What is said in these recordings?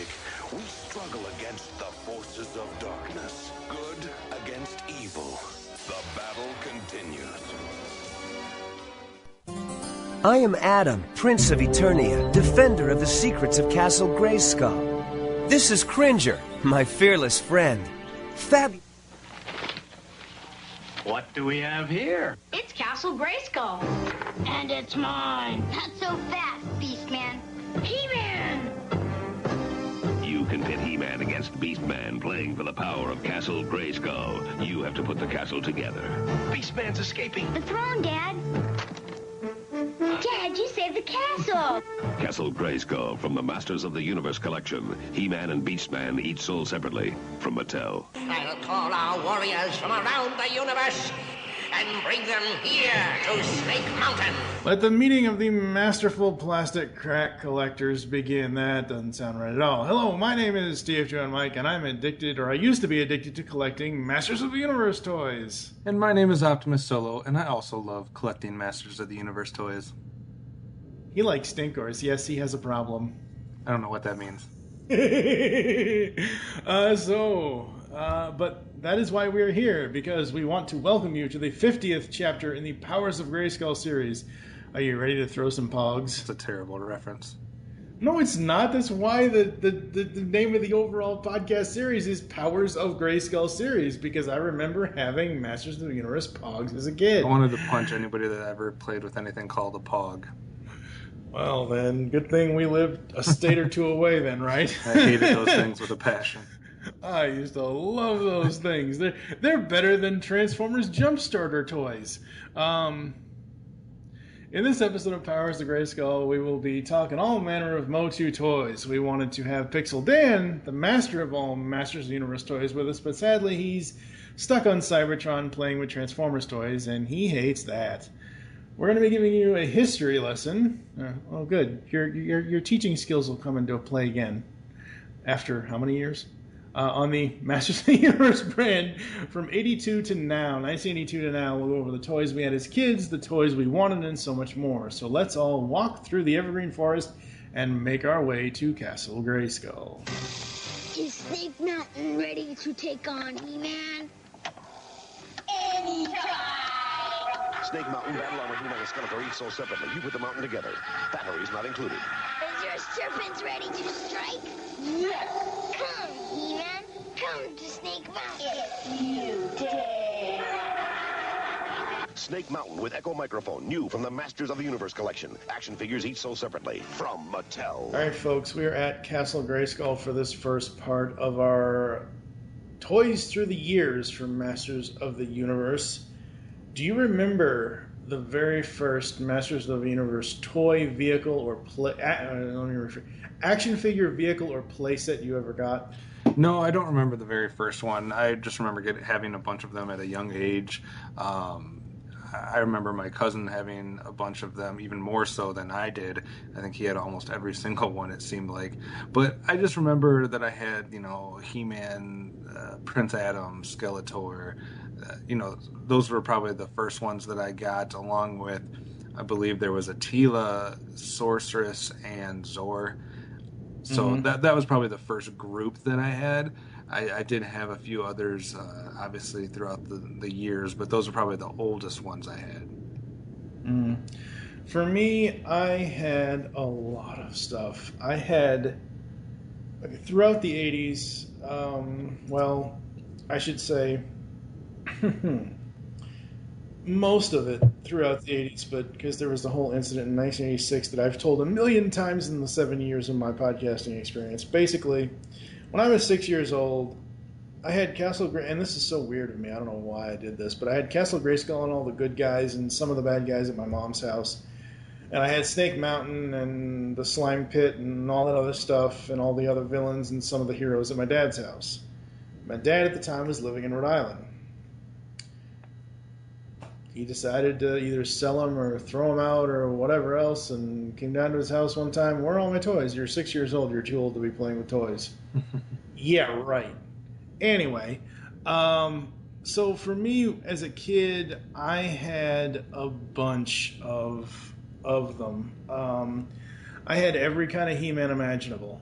magic, we struggle against the forces of darkness. Good against evil. The battle continues. I am Adam, Prince of Eternia, defender of the secrets of Castle Grayskull. This is Cringer, my fearless friend. What do we have here? It's Castle Grayskull. And it's mine. Not so fast, Beastman. He-Man! You can pit He-Man against Beastman playing for the power of Castle Grayskull. You have to put the castle together. Beastman's escaping. The throne, Dad. Dad, you saved the castle. Castle Grayskull from the Masters of the Universe collection. He-Man and Beastman each sold separately from Mattel. I'll call our warriors from around the universe and bring them here to Snake Mountain. Let the meeting of the masterful plastic crack collectors begin. That doesn't sound right at all. Hello, my name is TFG1Mike, and I'm addicted, or I used to be addicted to collecting Masters of the Universe toys. And my name is OptimusSolo, and I also love collecting Masters of the Universe toys. He likes stinkers. Yes, he has a problem. I don't know what that means. But that is why we're here, because we want to welcome you to the 50th chapter in the Powers of Grayskull series. Are you ready to throw some pogs? It's a terrible reference. No, it's not. That's why the name of the overall podcast series is Powers of Grayskull Series, because I remember having Masters of the Universe pogs as a kid. I wanted to punch anybody that ever played with anything called a pog. Well, then, good thing we lived a state or two away then, right? I hated those things with a passion. I used to love those things. They're better than Transformers Jump Starter toys. In this episode of Powers of Grayskull, we will be talking all manner of MOTU toys. We wanted to have Pixel Dan, the master of all Masters of the Universe toys, with us, but sadly he's stuck on Cybertron playing with Transformers toys, and he hates that. We're going to be giving you a history lesson. Oh, good. Your teaching skills will come into play again. After how many years? On the Masters of the Universe brand from 82 to now. 1982 to now, we'll go over the toys we had as kids, the toys we wanted, and so much more. So let's all walk through the Evergreen Forest and make our way to Castle Grayskull. Is Snake Mountain ready to take on He-Man? Anytime! Snake Mountain, Battle Armor, He-Man, and Skeletor each sold separately. You put the mountain together. Batteries not included. Is your serpent ready to strike? Yes! Come, He-Man. Come to Snake Mountain. If you dare. Snake Mountain with Echo Microphone. New from the Masters of the Universe collection. Action figures each sold separately from Mattel. All right, folks. We are at Castle Grayskull for this first part of our Toys Through the Years from Masters of the Universe. Do you remember the very first Masters of the Universe toy, vehicle, or action figure, vehicle, or playset you ever got? No, I don't remember the very first one. I just remember having a bunch of them at a young age. I remember my cousin having a bunch of them, even more so than I did. I think he had almost every single one, it seemed like. But I just remember that I had, He-Man, Prince Adam, Skeletor. Those were probably the first ones that I got, along with, I believe there was Attila, Sorceress, and Zor. So that was probably the first group that I had. I did have a few others, obviously, throughout the years, but those are probably the oldest ones I had. For me, I had a lot of stuff. I had, throughout the 80s, I should say, most of it throughout the 80s, but because there was the whole incident in 1986 that I've told a million times in the 7 years of my podcasting experience. Basically, when I was 6 years old, I had and this is so weird of me, I don't know why I did this, but I had Castle Grayskull and all the good guys and some of the bad guys at my mom's house. And I had Snake Mountain and the Slime Pit and all that other stuff and all the other villains and some of the heroes at my dad's house. My dad at the time was living in Rhode Island. He decided to either sell them or throw them out or whatever else, and came down to his house one time. Where are all my toys? You're 6 years old. You're too old to be playing with toys. Yeah, right. Anyway, so for me as a kid, I had a bunch of them. I had every kind of He-Man imaginable.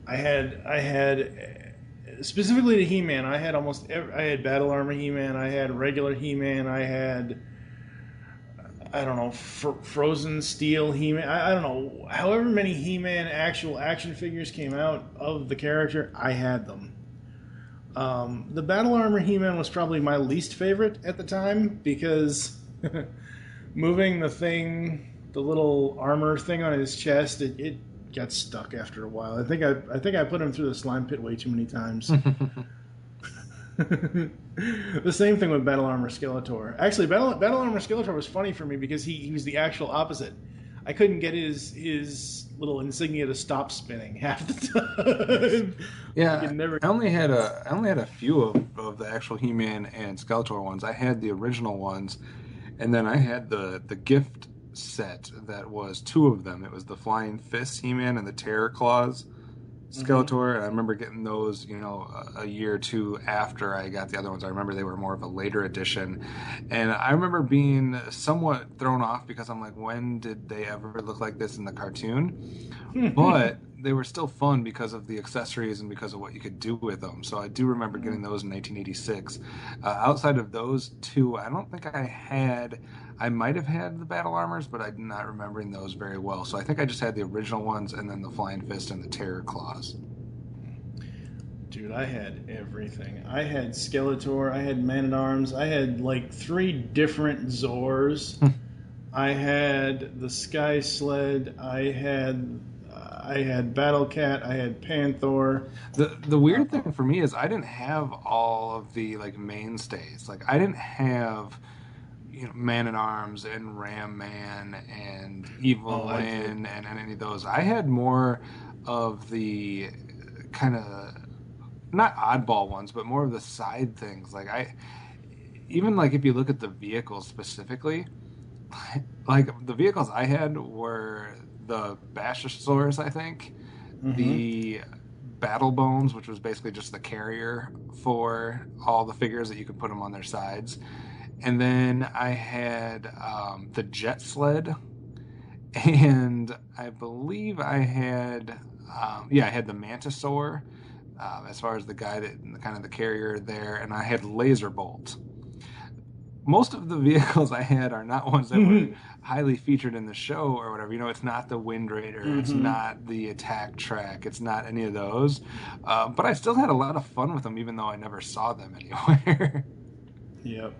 I had specifically to He-Man. I had I had Battle Armor He-Man. I had regular He-Man. I had, I don't know, Frozen Steel He-Man. I don't know. However many He-Man actual action figures came out of the character, I had them. The Battle Armor He-Man was probably my least favorite at the time because moving the little armor thing on his chest, it got stuck after a while. I think I put him through the slime pit way too many times. The same thing with Battle Armor Skeletor. Actually, Battle Armor Skeletor was funny for me because he was the actual opposite. I couldn't get his little insignia to stop spinning half the time. Yeah, I only had a few of the actual He-Man and Skeletor ones. I had the original ones, and then I had the gift set that was two of them. It was the Flying Fist He-Man and the Terror Claws Skeletor, and I remember getting those, a year or two after I got the other ones. I remember they were more of a later edition, and I remember being somewhat thrown off because I'm like, when did they ever look like this in the cartoon? But they were still fun because of the accessories and because of what you could do with them. So I do remember getting those in 1986. Outside of those two, I don't think I might have had the Battle Armors, but I'm not remembering those very well. So I think I just had the original ones and then the Flying Fist and the Terror Claws. Dude, I had everything. I had Skeletor, I had Man-at-Arms, I had like 3 different Zors. I had the Sky Sled, I had Battle Cat, I had Panther. The weird thing for me is I didn't have all of the like mainstays. Like I didn't have Man-at-Arms and Ram Man and Evil Lyn and any of those. I had more of the kind of not oddball ones, but more of the side things. Like even if you look at the vehicles specifically, like the vehicles I had were the Bashosaurus, I think, the Battle Bones, which was basically just the carrier for all the figures that you could put them on their sides. And then I had the Jet Sled, and I believe I had, I had the Mantisaur, as far as the guy that kind of the carrier there, and I had Laser Bolt. Most of the vehicles I had are not ones that were highly featured in the show or whatever. It's not the Wind Raider, it's not the Attack Track, it's not any of those. But I still had a lot of fun with them, even though I never saw them anywhere. Yep.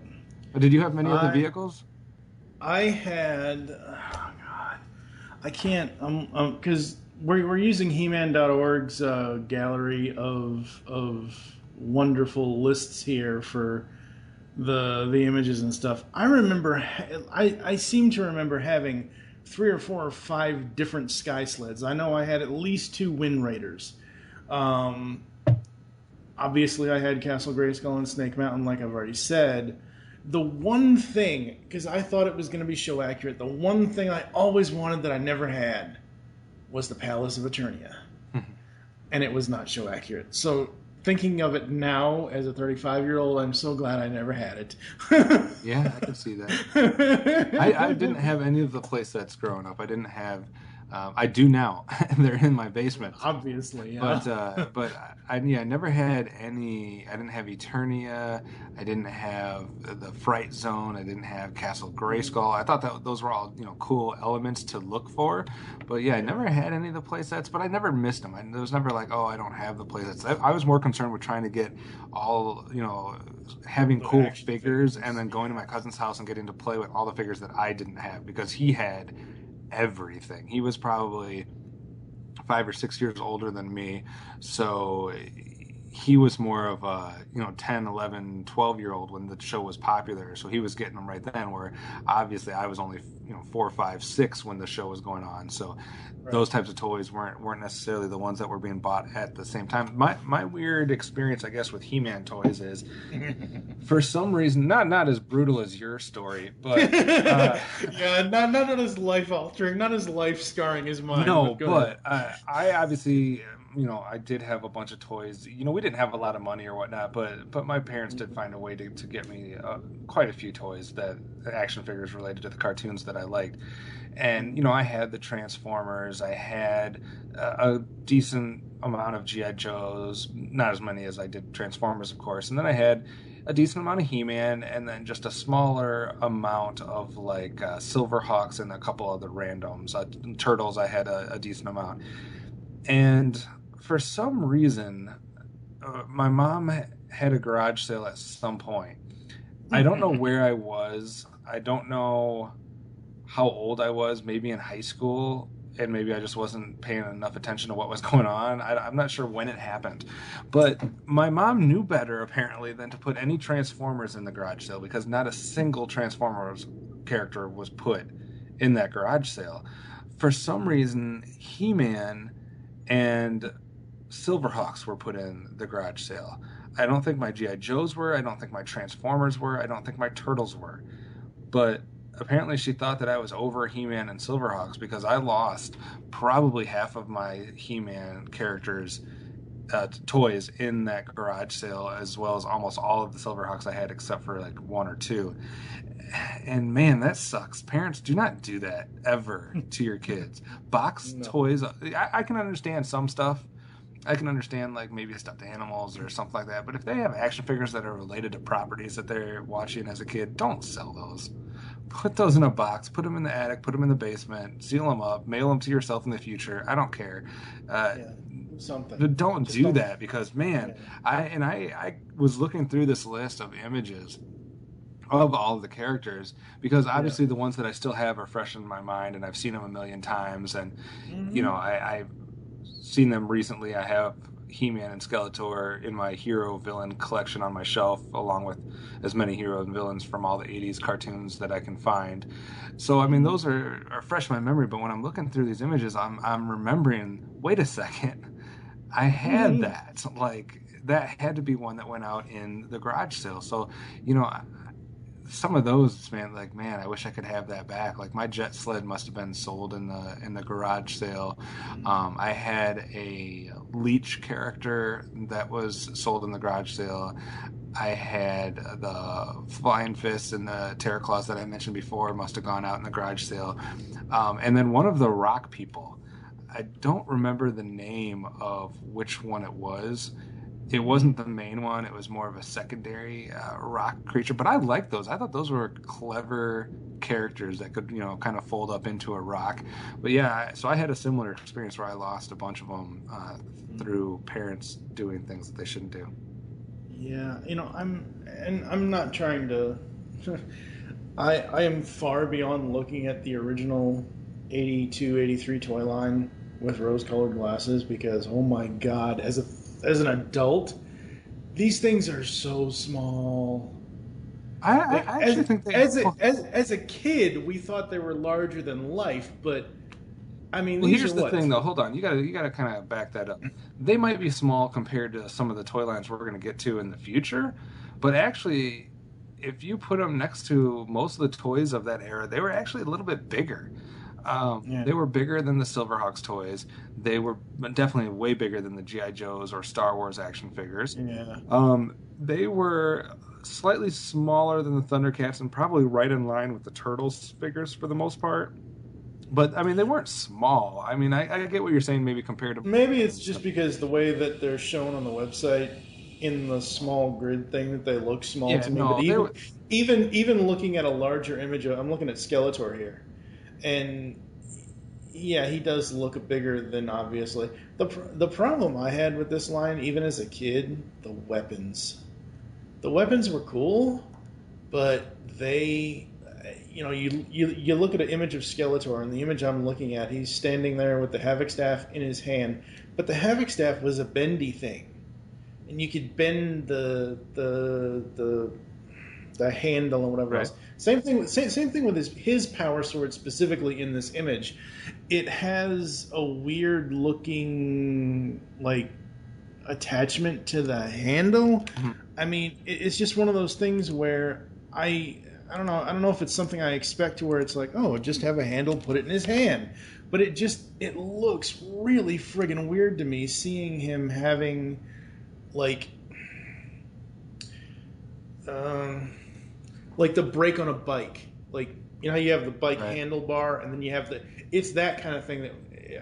Did you have many of the vehicles? I had, I can't, because we're using He-Man.org's gallery of wonderful lists here for the images and stuff. I remember, I seem to remember having 3 or 4 or 5 different Sky Sleds. I know I had at least 2 Wind Raiders. Obviously, I had Castle Grayskull and Snake Mountain, like I've already said. The one thing, because I thought it was going to be show accurate, the one thing I always wanted that I never had was the Palace of Eternia. And it was not show accurate. So thinking of it now as a 35-year-old, I'm so glad I never had it. Yeah, I can see that. I didn't have any of the play sets growing up. I didn't have... I do now. They're in my basement. Obviously, yeah. But I never had any. I didn't have Eternia. I didn't have the Fright Zone. I didn't have Castle Grayskull. I thought that those were all cool elements to look for. But yeah, I never had any of the play sets. But I never missed them. It was never like, oh, I don't have the play sets. I was more concerned with trying to get all having cool figures and then going to my cousin's house and getting to play with all the figures that I didn't have because he had everything. He was probably 5 or 6 years older than me, so he was more of a 10, 11, 12-year-old when the show was popular, so he was getting them right then, where obviously I was only 4, 5, 6 when the show was going on, so those types of toys weren't necessarily the ones that were being bought at the same time. My weird experience, I guess, with He-Man toys is, for some reason, not as brutal as your story, but yeah, not as life altering, not as life scarring as mine. No, but I obviously, I did have a bunch of toys. We didn't have a lot of money or whatnot, but my parents did find a way to get me quite a few toys, that action figures related to the cartoons that I liked. And, you know, I had the Transformers. I had a decent amount of G.I. Joes, not as many as I did Transformers, of course. And then I had a decent amount of He-Man, and then just a smaller amount of, like, Silverhawks and a couple other randoms. Turtles, I had a decent amount. And for some reason, my mom had a garage sale at some point. I don't know where I was. I don't know how old I was, maybe in high school, and maybe I just wasn't paying enough attention to what was going on. I'm not sure when it happened. But my mom knew better, apparently, than to put any Transformers in the garage sale, because not a single Transformers character was put in that garage sale. For some reason, He-Man and Silverhawks were put in the garage sale. I don't think my G.I. Joes were. I don't think my Transformers were. I don't think my Turtles were. But apparently she thought that I was over He-Man and Silverhawks, because I lost probably half of my He-Man characters' toys in that garage sale, as well as almost all of the Silverhawks I had, except for like one or two. And man, that sucks. Parents, do not do that ever to your kids. Box toys. I can understand some stuff. I can understand, like, maybe stuffed animals or something like that. But if they have action figures that are related to properties that they're watching as a kid, don't sell those. Put those in a box, put them in the attic, put them in the basement, seal them up, mail them to yourself in the future. I don't care. Something. But don't do that, because, man, I was looking through this list of images of all of the characters, because obviously the ones that I still have are fresh in my mind, and I've seen them a million times, and, you know, I've seen them recently. I have He-Man and Skeletor in my hero villain collection on my shelf, along with as many hero and villains from all the 80s cartoons that I can find. So, I mean, those are fresh in my memory, but when I'm looking through these images, I'm remembering, wait a second, I had that. Like, that had to be one that went out in the garage sale. So, you know, some of those, man, like, man, I wish I could have that back. Like, my jet sled must have been sold in the garage sale. I had a Leech character that was sold in the garage sale. I had the Flying Fists and the Terror Claws that I mentioned before must have gone out in the garage sale. And then one of the rock people, I don't remember the name of which one it was. It wasn't the main one. It was more of a secondary rock creature. But I liked those. I thought those were clever characters that could, you know, kind of fold up into a rock. But yeah, so I had a similar experience where I lost a bunch of them through parents doing things that they shouldn't do. Yeah, you know, I'm not trying to. I am far beyond looking at the original 82, 83 toy line with rose-colored glasses, because, oh my God, as an adult, these things are so small. I actually think they... As a kid, we thought they were larger than life, but I mean, well, here's the thing, though. Hold on, you gotta kind of back that up. They might be small compared to some of the toy lines we're going to get to in the future, but actually, if you put them next to most of the toys of that era, they were actually a little bit bigger. They were bigger than the Silverhawks toys. They were definitely way bigger than the G.I. Joes or Star Wars action figures. Yeah. They were slightly smaller than the Thundercats and probably right in line with the Turtles figures for the most part. But, I mean, they weren't small. I mean, I get what you're saying, maybe compared to... Maybe it's just because the way that they're shown on the website in the small grid thing, that they look small to me. No, but even looking at a larger image I'm looking at Skeletor here. And yeah, he does look bigger than, obviously. The problem I had with this line, even as a kid, the weapons. The weapons were cool, but they, you know, you look at an image of Skeletor, and the image I'm looking at, he's standing there with the Havoc Staff in his hand, but the Havoc Staff was a bendy thing, and you could bend the handle and whatever else. Same thing with his power sword, specifically in this image. It has a weird looking, like, attachment to the handle. Mm-hmm. I mean, it's just one of those things where I don't know if it's something I expect, to where it's like, oh, just have a handle, put it in his hand. But it looks really friggin' weird to me, seeing him having, like the brake on a bike. Like, You know how you have the bike handlebar, and then you have it's that kind of thing that,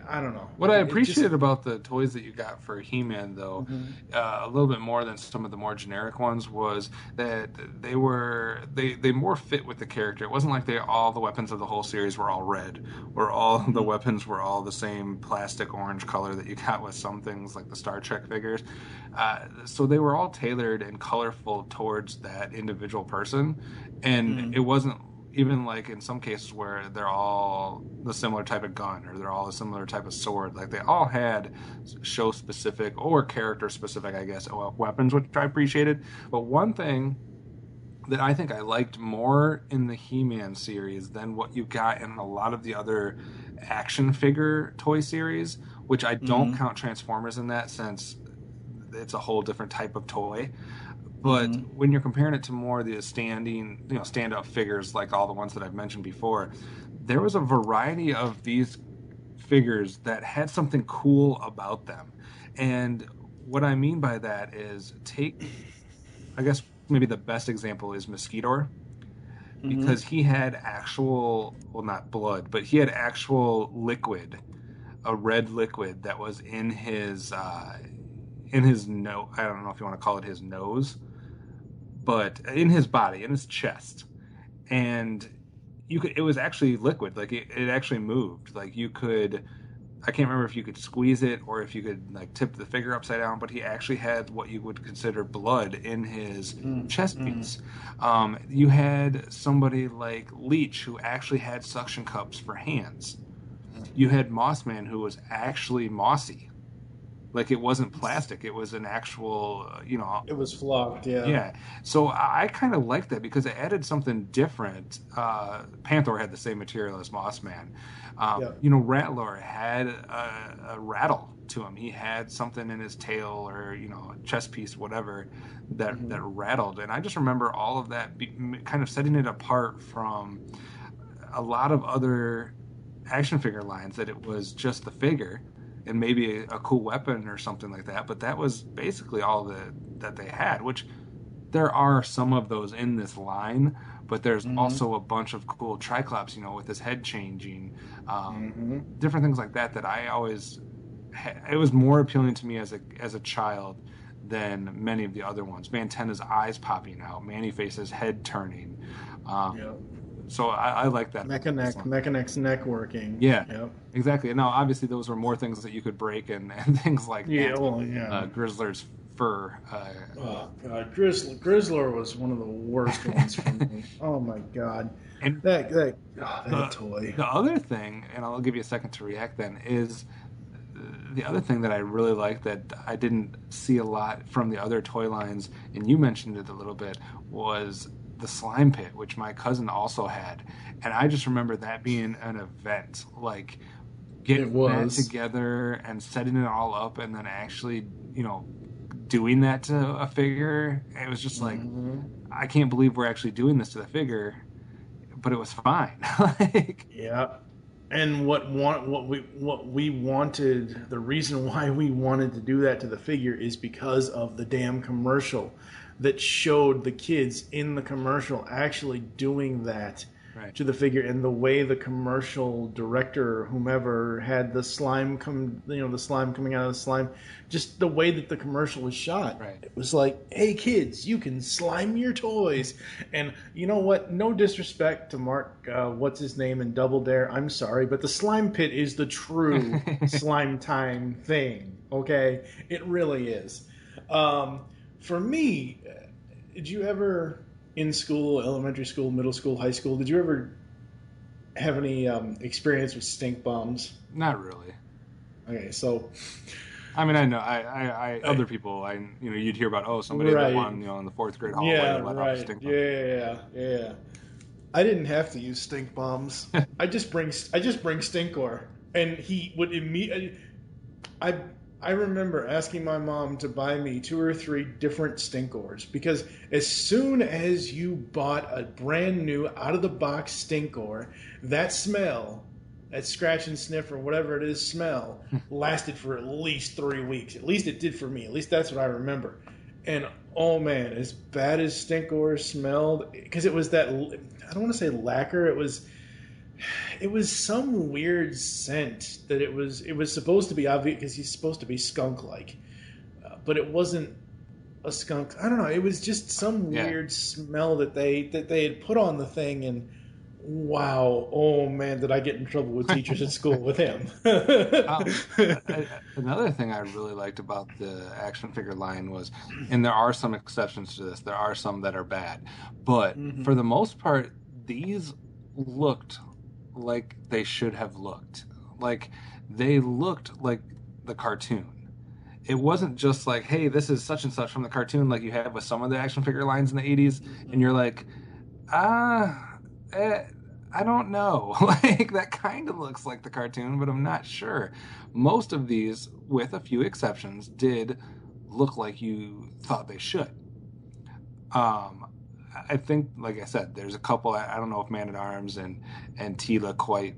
I don't know. What I appreciated about the toys that you got for He-Man, though, a little bit more than some of the more generic ones, was that they more fit with the character. It wasn't like all the weapons of the whole series were all red, or all the weapons were all the same plastic orange color that you got with some things like the Star Trek figures. So they were all tailored and colorful towards that individual person, and it wasn't even like in some cases where they're all the similar type of gun or they're all a similar type of sword. Like they all had show specific or character specific, I guess, weapons, which I appreciated. But one thing that I think I liked more in the He-Man series than what you got in a lot of the other action figure toy series, which I don't count Transformers in that, since it's a whole different type of toy. But when you're comparing it to more of the stand-up figures, like all the ones that I've mentioned before, there was a variety of these figures that had something cool about them. And what I mean by that is, I guess maybe the best example is Mosquitor, because he had actual, well, not blood, but he had actual liquid, a red liquid that was in his nose. I don't know if you want to call it his nose, but in his body, in his chest. And it was actually liquid. Like it actually moved. Like I can't remember if you could squeeze it or if you could like tip the figure upside down, but he actually had what you would consider blood in his chest piece. You had somebody like Leech who actually had suction cups for hands. You had Mossman who was actually mossy. Like it wasn't plastic; it was an actual, It was flocked, yeah. Yeah. So I kind of liked that because it added something different. Panther had the same material as Mossman. Rattler had a rattle to him. He had something in his tail or a chest piece, whatever, that rattled. And I just remember all of that kind of setting it apart from a lot of other action figure lines. That it was just the figure and maybe a cool weapon or something like that, but that was basically all that they had, which there are some of those in this line, but there's also a bunch of cool Triclops, with his head changing, different things like that I always, it was more appealing to me as a child than many of the other ones. Mantenna's eyes popping out, Manny-Face's head turning. So I like that. Mechanec's neck working. Yeah, exactly. Now, obviously, those were more things that you could break and things like that. Grizzler's fur. Oh, God. Grizzler was one of the worst ones for me. Oh, my God. And that toy. The other thing, and I'll give you a second to react then, is the other thing that I really liked that I didn't see a lot from the other toy lines, and you mentioned it a little bit, was the slime pit, which my cousin also had. And I just remember that being an event, like getting that together and setting it all up and then actually, doing that to a figure. It was just like, I can't believe we're actually doing this to the figure, but it was fine. And what we wanted, the reason why we wanted to do that to the figure is because of the damn commercial that showed the kids in the commercial actually doing that to the figure, and the way the commercial director or whomever had the slime the slime coming out of the slime, just the way that the commercial was shot. It was like, hey kids, you can slime your toys. And you know what? No disrespect to Mark, what's his name in Double Dare. I'm sorry, but the slime pit is the true slime time thing. Okay, it really is. For me, did you ever, in school, elementary school, middle school, high school, did you ever have any experience with stink bombs? Not really. Okay, so... I mean, I know, I other people, you'd hear about, somebody that won, in the fourth grade hallway let off a stink bomb. Yeah. I didn't have to use stink bombs. I just bring Stinkor, and he would immediately... I remember asking my mom to buy me 2 or 3 different Stinkors, because as soon as you bought a brand new out-of-the-box Stinkor, that smell, that scratch and sniff or whatever it is smell, lasted for at least 3 weeks. At least it did for me. At least that's what I remember. And, oh man, as bad as Stinkor smelled, because it was that, I don't want to say lacquer, it was it was some weird scent that it was supposed to be obvious because he's supposed to be skunk-like, but it wasn't a skunk. I don't know. It was just some weird smell that they had put on the thing, and wow, oh man, did I get in trouble with teachers at school with him. Another thing I really liked about the action figure line was, and there are some exceptions to this, there are some that are bad, but for the most part, these looked like they should have looked. Like, they looked like the cartoon. It wasn't just like, hey, this is such and such from the cartoon, like you have with some of the action figure lines in the 80s, and you're like, I don't know. Like, that kind of looks like the cartoon, but I'm not sure. Most of these, with a few exceptions, did look like you thought they should. I think, like I said, there's a couple, I don't know if Man-at-Arms and Tila quite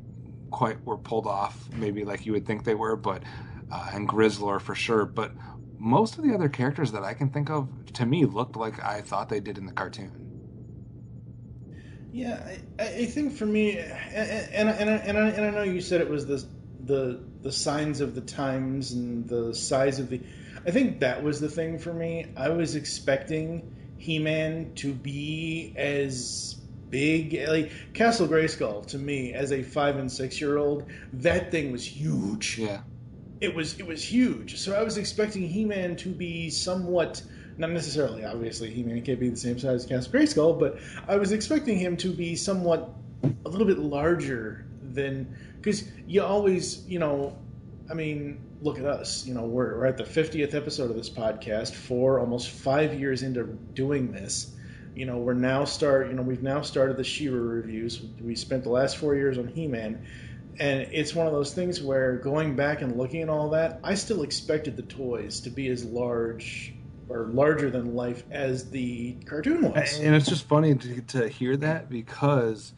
were pulled off, maybe like you would think they were, but and Grizzlor for sure, but most of the other characters that I can think of, to me, looked like I thought they did in the cartoon. Yeah, I think for me, and I know you said it was the signs of the times and the size of the. I think that was the thing for me. I was expecting He-Man to be as big, like Castle Grayskull. To me, as a 5 and 6 year old, that thing was huge. Yeah, it was huge. So I was expecting He-Man to be somewhat. Not necessarily, obviously, He-Man can't be the same size as Castle Grayskull, but I was expecting him to be somewhat, a little bit larger than, because you always, I mean, look at us, we're at the 50th episode of this podcast, almost 5 years into doing this. We've now started the She-Ra reviews. We spent the last 4 years on He-Man, and it's one of those things where going back and looking at all that, I still expected the toys to be as large or larger than life as the cartoon was. And it's just funny to hear that, because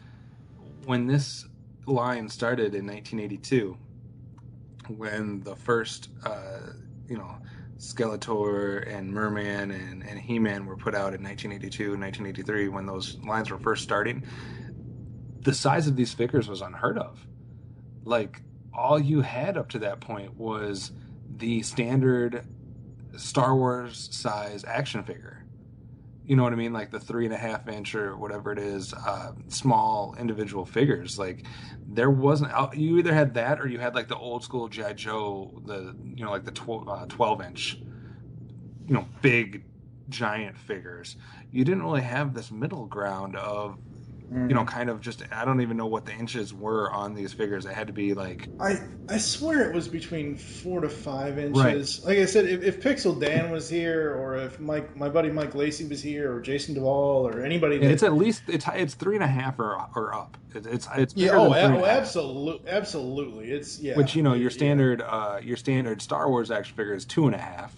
when this line started in 1982, when the first, Skeletor and Merman and He-Man were put out in 1982 and 1983, when those lines were first starting, the size of these figures was unheard of. Like, all you had up to that point was the standard Star Wars size action figure. You know what I mean? Like the 3.5 inch or whatever it is, small individual figures. Like, there wasn't, you either had that or you had like the old school G.I. Joe, like the 12 inch, big giant figures. You didn't really have this middle ground of, kind of just, I don't even know what the inches were on these figures. It had to be like... I swear it was between 4 to 5 inches. Right. Like I said, if Pixel Dan was here, or if my buddy Mike Lacey was here, or Jason Duvall, or anybody... It's at least, it's 3.5 or up. It's bigger than 3.5. Absolutely. It's, yeah. Which, your standard Star Wars action figure is 2.5.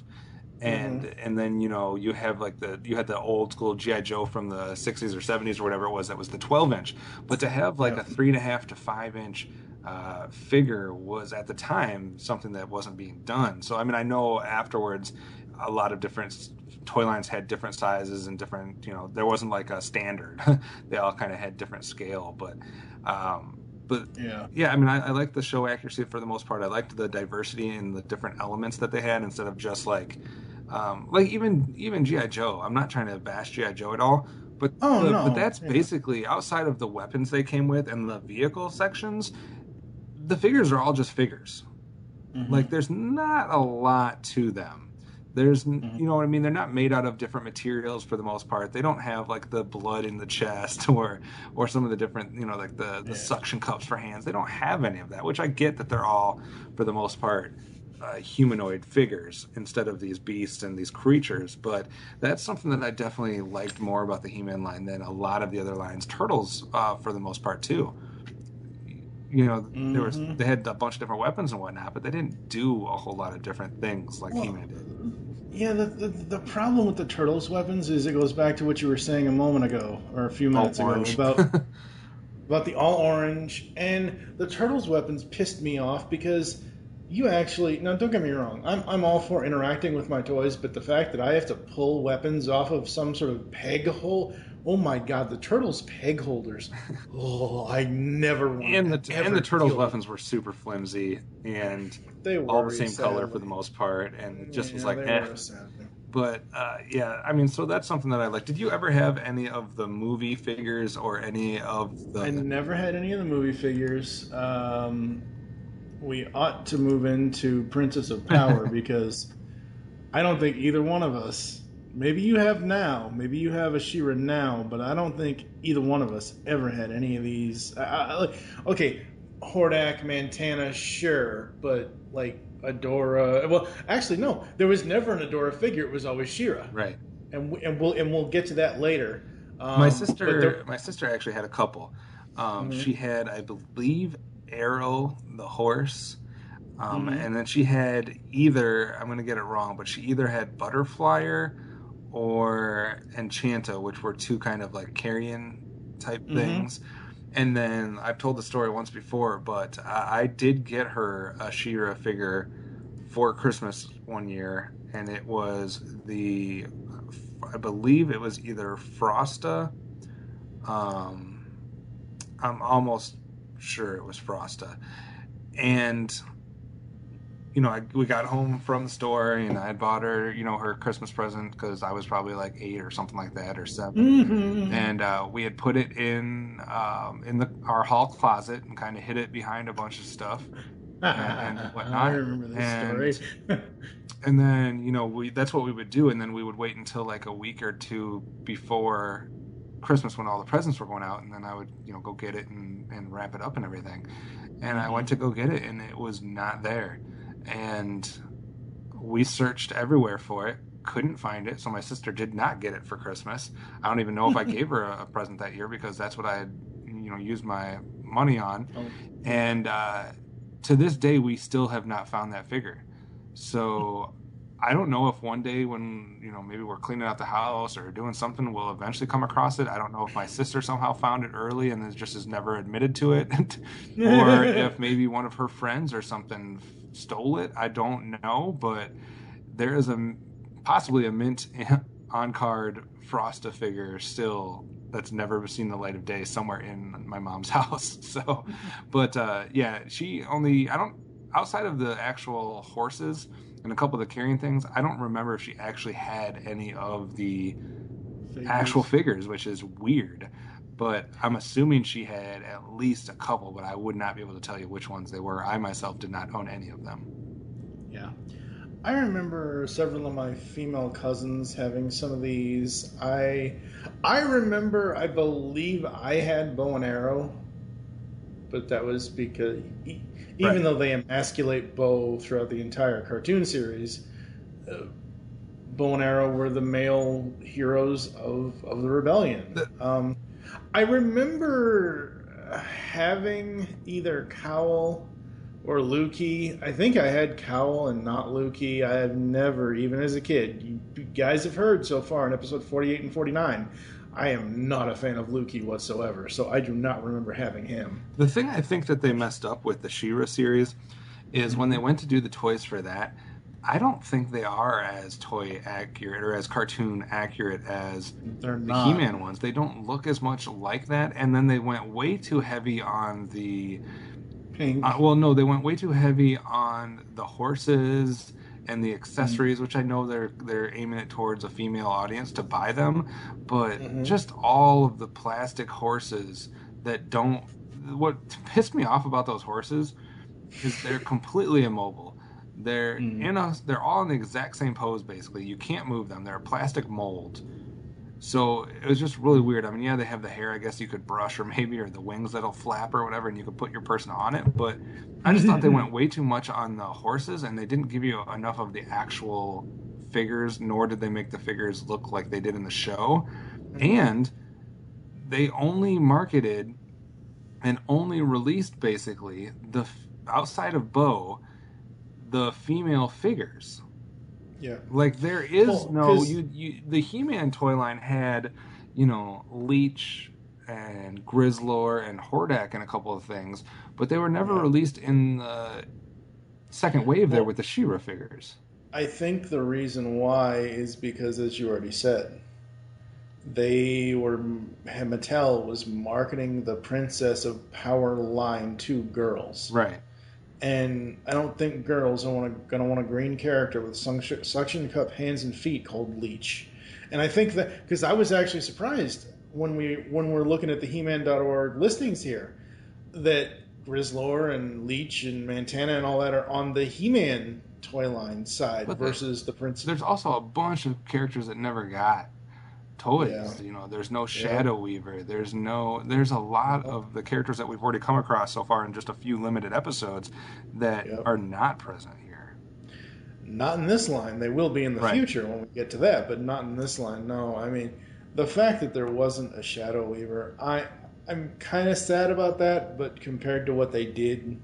And then you have you had the old school G.I. Joe from the 60s or 70s or whatever it was, that was the 12 inch. But to have a 3.5 to 5 inch figure was at the time something that wasn't being done. So I mean, I know afterwards a lot of different toy lines had different sizes and different, there wasn't like a standard. They all kind of had different scale, but yeah, I mean, I liked the show accuracy for the most part. I liked the diversity and the different elements that they had, instead of just like even G.I. Joe. I'm not trying to bash G.I. Joe at all, but but that's basically, outside of the weapons they came with and the vehicle sections, the figures are all just figures. Like, there's not a lot to them. There's, you know what I mean? They're not made out of different materials for the most part. They don't have like the blood in the chest or some of the different, like the suction cups for hands. They don't have any of that, which I get that they're all, for the most part, humanoid figures instead of these beasts and these creatures. But that's something that I definitely liked more about the He-Man line than a lot of the other lines. Turtles, for the most part, too. They had a bunch of different weapons and whatnot, but they didn't do a whole lot of different things like He-Man did. Yeah, the problem with the Turtles' weapons is it goes back to what you were saying a moment ago, or a few minutes ago, about the all orange. And the Turtles' weapons pissed me off because you actually... Now, don't get me wrong. I'm all for interacting with my toys, but the fact that I have to pull weapons off of some sort of peg hole... oh my god, the Turtles peg holders. Oh, I never wanted and the Turtles weapons were super flimsy and they were all the same color for the most part, and it just was like, But yeah, I mean, so that's something that I like. Did you ever have any of the movie figures or any of the? I never had any of the movie figures. We ought to move into Princess of Power because I don't think either one of us. Maybe you have now. Maybe you have a She-Ra now, but I don't think either one of us ever had any of these. Okay, Hordak, Montana, sure, but like Adora. Well, actually, no. There was never an Adora figure. It was always She-Ra. Right. And we'll get to that later. My sister actually had a couple. She had, I believe, Arrow the horse. And then she had either, I'm going to get it wrong, but she either had Butterflyer or Enchanta, which were two kind of like carrion type things. And then I've told the story once before, but I did get her a She-Ra figure for Christmas one year, and it was I believe it was either Frosta. I'm almost sure it was Frosta. And you know, we got home from the store and I had bought her, you know, her Christmas present because I was probably like 8 or something like that, or 7. And we had put it in our hall closet and kind of hid it behind a bunch of stuff and whatnot. I remember this story. And then, you know, that's what we would do. And then we would wait until like a week or two before Christmas when all the presents were going out. And then I would, you know, go get it and wrap it up and everything. And I went to go get it and it was not there. And we searched everywhere for it, couldn't find it. So my sister did not get it for Christmas. I don't even know if I gave her a present that year because that's what I had, you know, used my money on. And to this day, we still have not found that figure. So I don't know if one day when, you know, maybe we're cleaning out the house or doing something, we'll eventually come across it. I don't know if my sister somehow found it early and just has never admitted to it. Or if maybe one of her friends or something stole it. I don't know, but there is possibly a mint on-card Frosta figure still that's never seen the light of day somewhere in my mom's house. So, but yeah, outside of the actual horses and a couple of the carrying things, I don't remember if she actually had any of the actual figures, which is weird. But I'm assuming she had at least a couple, but I would not be able to tell you which ones they were. I myself did not own any of them. Yeah. I remember several of my female cousins having some of these. I remember, I believe I had Bow and Arrow, but that was because even though they emasculate Bow throughout the entire cartoon series, Bow and Arrow were the male heroes of the rebellion. I remember having either Cowl or Lukey. I think I had Cowl and not Lukey. I have never, even as a kid, you guys have heard so far in episode 48 and 49, I am not a fan of Lukey whatsoever, so I do not remember having him. The thing I think that they messed up with the She-Ra series is when they went to do the toys for that, I don't think they are as toy accurate or as cartoon accurate as the He-Man ones. They don't look as much like that, and then they went way too heavy on the pink. They went way too heavy on the horses and the accessories, which I know they're aiming it towards a female audience to buy them, but just all of the plastic horses that don't. What pissed me off about those horses is they're completely immobile. They're they're all in the exact same pose, basically. You can't move them. They're a plastic mold. So it was just really weird. I mean, yeah, they have the hair, I guess you could brush, or the wings that'll flap or whatever, and you could put your person on it. But I just thought they went way too much on the horses, and they didn't give you enough of the actual figures, nor did they make the figures look like they did in the show. And they only marketed and only released, basically, outside of Bo, the female figures. Yeah. Like there is the He-Man toy line had, Leech and Grizzlor and Hordak and a couple of things, but they were never released in the second wave there with the She-Ra figures. I think the reason why is because, as you already said, Mattel was marketing the Princess of Power line to girls. Right. And I don't think girls are going to want a green character with suction cup hands and feet called Leech. And I think that, because I was actually surprised when we're looking at the He-Man.org listings here, that Grizzlor and Leech and Montana and all that are on the He-Man toy line side versus the Princess. There's also a bunch of characters that never got toys. Yeah. There's no Shadow Weaver. There's a lot of the characters that we've already come across so far in just a few limited episodes that are not present here. Not in this line. They will be in the future when we get to that, but not in this line. No, I mean, the fact that there wasn't a Shadow Weaver, I'm kind of sad about that, but compared to what they did,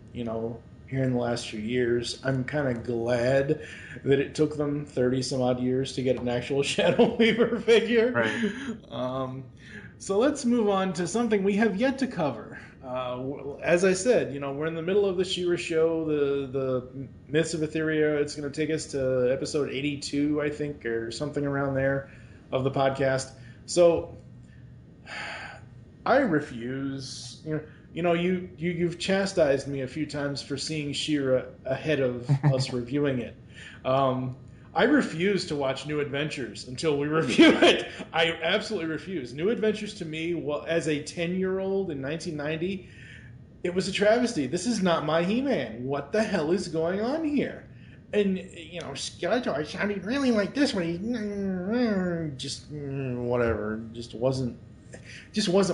here in the last few years, I'm kind of glad that it took them 30 some odd years to get an actual Shadow Weaver figure. Right. So let's move on to something we have yet to cover. As I said, we're in the middle of the She-Ra show, the Myths of Etheria. It's going to take us to episode 82, I think, or something around there of the podcast. So I refuse. You've chastised me a few times for seeing She-Ra ahead of us reviewing it. I refuse to watch New Adventures until we review it. I absolutely refuse. New Adventures to me, as a 10-year-old in 1990, it was a travesty. This is not my He-Man. What the hell is going on here? And, Skeletor sounded really like this when he just whatever. Just wasn't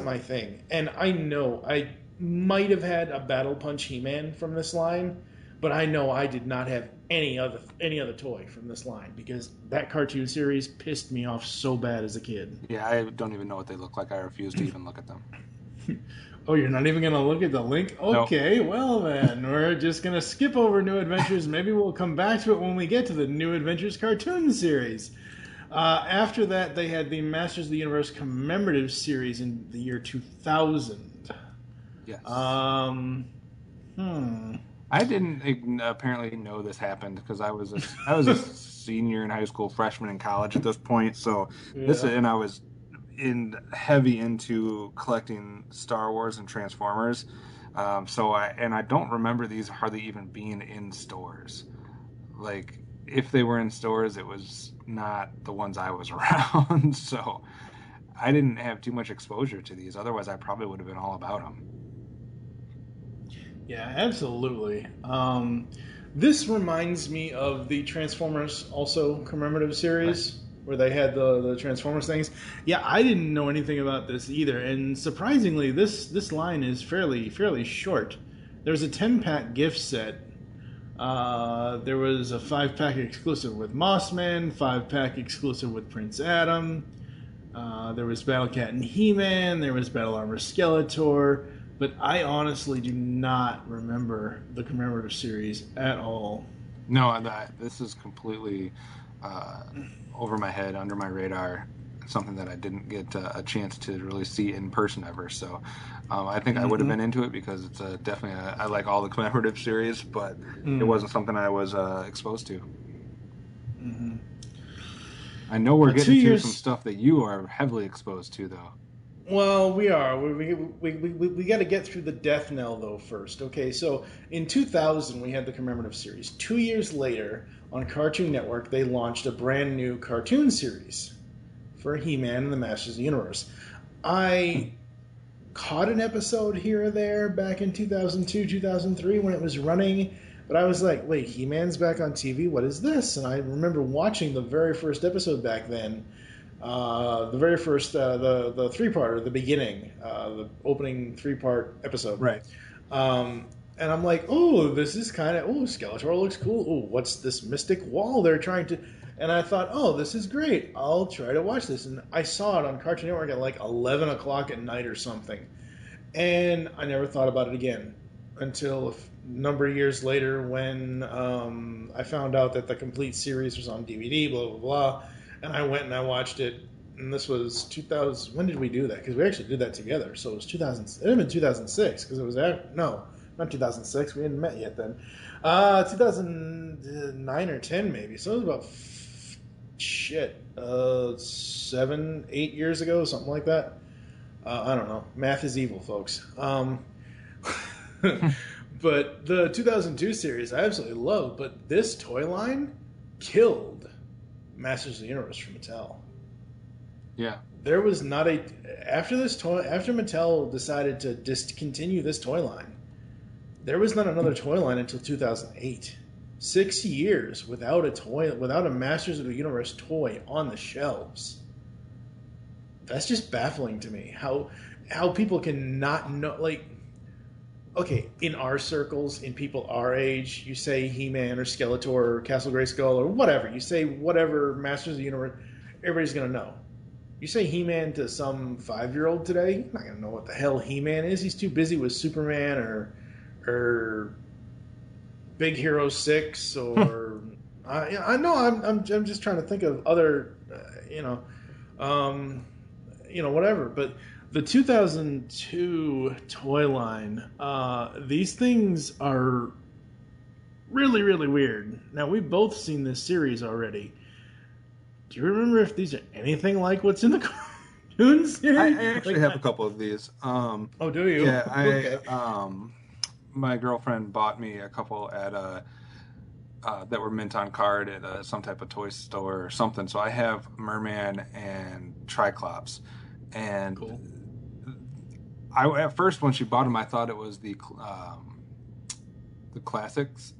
my thing. And I know I might have had a Battle Punch He-Man from this line, but I know I did not have any other toy from this line because that cartoon series pissed me off so bad as a kid. Yeah, I don't even know what they look like. I refuse to even look at them. Oh, you're not even going to look at the link? Okay, Nope. Well then, we're just going to skip over New Adventures. Maybe we'll come back to it when we get to the New Adventures cartoon series. After that, they had the Masters of the Universe commemorative series in the year 2000. Yes. I didn't apparently know this happened because I was a senior in high school, freshman in college at this point. So and I was heavy into collecting Star Wars and Transformers. I don't remember these hardly even being in stores. Like if they were in stores, it was not the ones I was around. So I didn't have too much exposure to these. Otherwise, I probably would have been all about them. Yeah, absolutely. This reminds me of the Transformers also commemorative series where they had the Transformers things. Yeah, I didn't know anything about this either, and surprisingly, this line is fairly short. There's a 10-pack gift set. There was a 5-pack exclusive with Mossman, 5-pack exclusive with Prince Adam. There was Battle Cat and He-Man. There was Battle Armor Skeletor. But I honestly do not remember the commemorative series at all. No, this is completely over my head, under my radar. Something that I didn't get a chance to really see in person ever. So I think I would have been into it because it's definitely I like all the commemorative series, but it wasn't something I was exposed to. Mm-hmm. I know we're getting to some stuff that you are heavily exposed to, though. Well, we are. We got to get through the death knell, though, first. Okay, so in 2000, we had the commemorative series. 2 years later, on Cartoon Network, they launched a brand new cartoon series for He-Man and the Masters of the Universe. I caught an episode here or there back in 2002, 2003 when it was running, but I was like, wait, He-Man's back on TV? What is this? And I remember watching the very first episode back then. The very first, the three-parter, the beginning, the opening 3-part episode. Right. And I'm like, oh, this is kind of, Skeletor looks cool. Oh, what's this mystic wall they're trying to... And I thought, oh, this is great. I'll try to watch this. And I saw it on Cartoon Network at like 11 o'clock at night or something. And I never thought about it again until a number of years later when I found out that the complete series was on DVD, blah, blah, blah. And I went and I watched it, and this was 2000. When did we do that? Because we actually did that together. So it was 2000. It had been 2006 because it was after. No, not 2006. We hadn't met yet then. 2009 or 10 maybe. So it was about 7, 8 years ago, something like that. I don't know. Math is evil, folks. But the 2002 series I absolutely love, but this toy line killed Masters of the Universe from Mattel. Yeah. There was not after Mattel decided to discontinue this toy line, there was not another toy line until 2008. 6 years without a Masters of the Universe toy on the shelves. That's just baffling to me. How people can not know, like, okay, in our circles, in people our age, you say He-Man or Skeletor or Castle Grayskull or whatever. You say whatever Masters of the Universe, everybody's going to know. You say He-Man to some 5-year-old today, he's not going to know what the hell He-Man is. He's too busy with Superman or Big Hero 6 or... I know, I'm just trying to think of other, whatever. But the 2002 toy line, these things are really, really weird. Now, we've both seen this series already. Do you remember if these are anything like what's in the cartoon series? I actually have a couple of these. Oh, do you? Yeah, Okay. My girlfriend bought me a couple at that were mint on card at some type of toy store or something. So I have Merman and Triclops. And cool. At first, when she bought them, I thought it was the classics.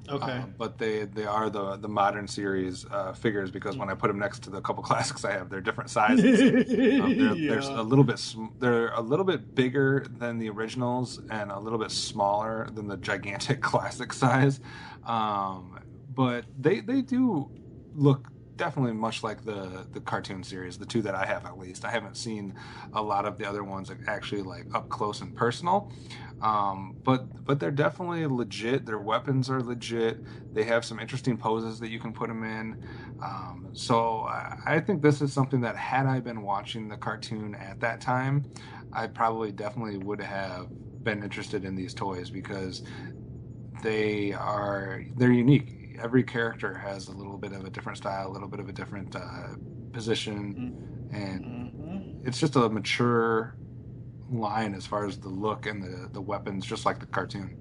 Okay. But they are the modern series figures, because when I put them next to the couple classics I have, they're different sizes. They're a little bit they're a little bit bigger than the originals and a little bit smaller than the gigantic classic size. But they do look definitely much like the cartoon series, the two that I have at least. I haven't seen a lot of the other ones that actually like up close and personal. But they're definitely legit. Their weapons are legit. They have some interesting poses that you can put them in. So I think this is something that, had I been watching the cartoon at that time, I probably definitely would have been interested in these toys, because they're unique. Every character has a little bit of a different style, a little bit of a different position, and it's just a mature line as far as the look and the weapons, just like the cartoon.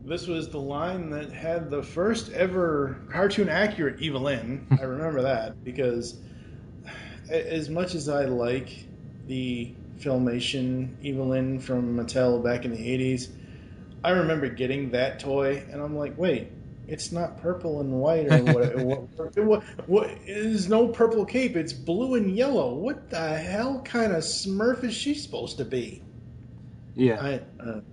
This was the line that had the first ever cartoon accurate Evelyn. I remember that, because as much as I like the Filmation Evelyn from Mattel back in the 80s, I remember getting that toy and I'm like, wait, it's not purple and white or what is no purple cape, it's blue and yellow. What the hell kind of Smurf is she supposed to be? Yeah.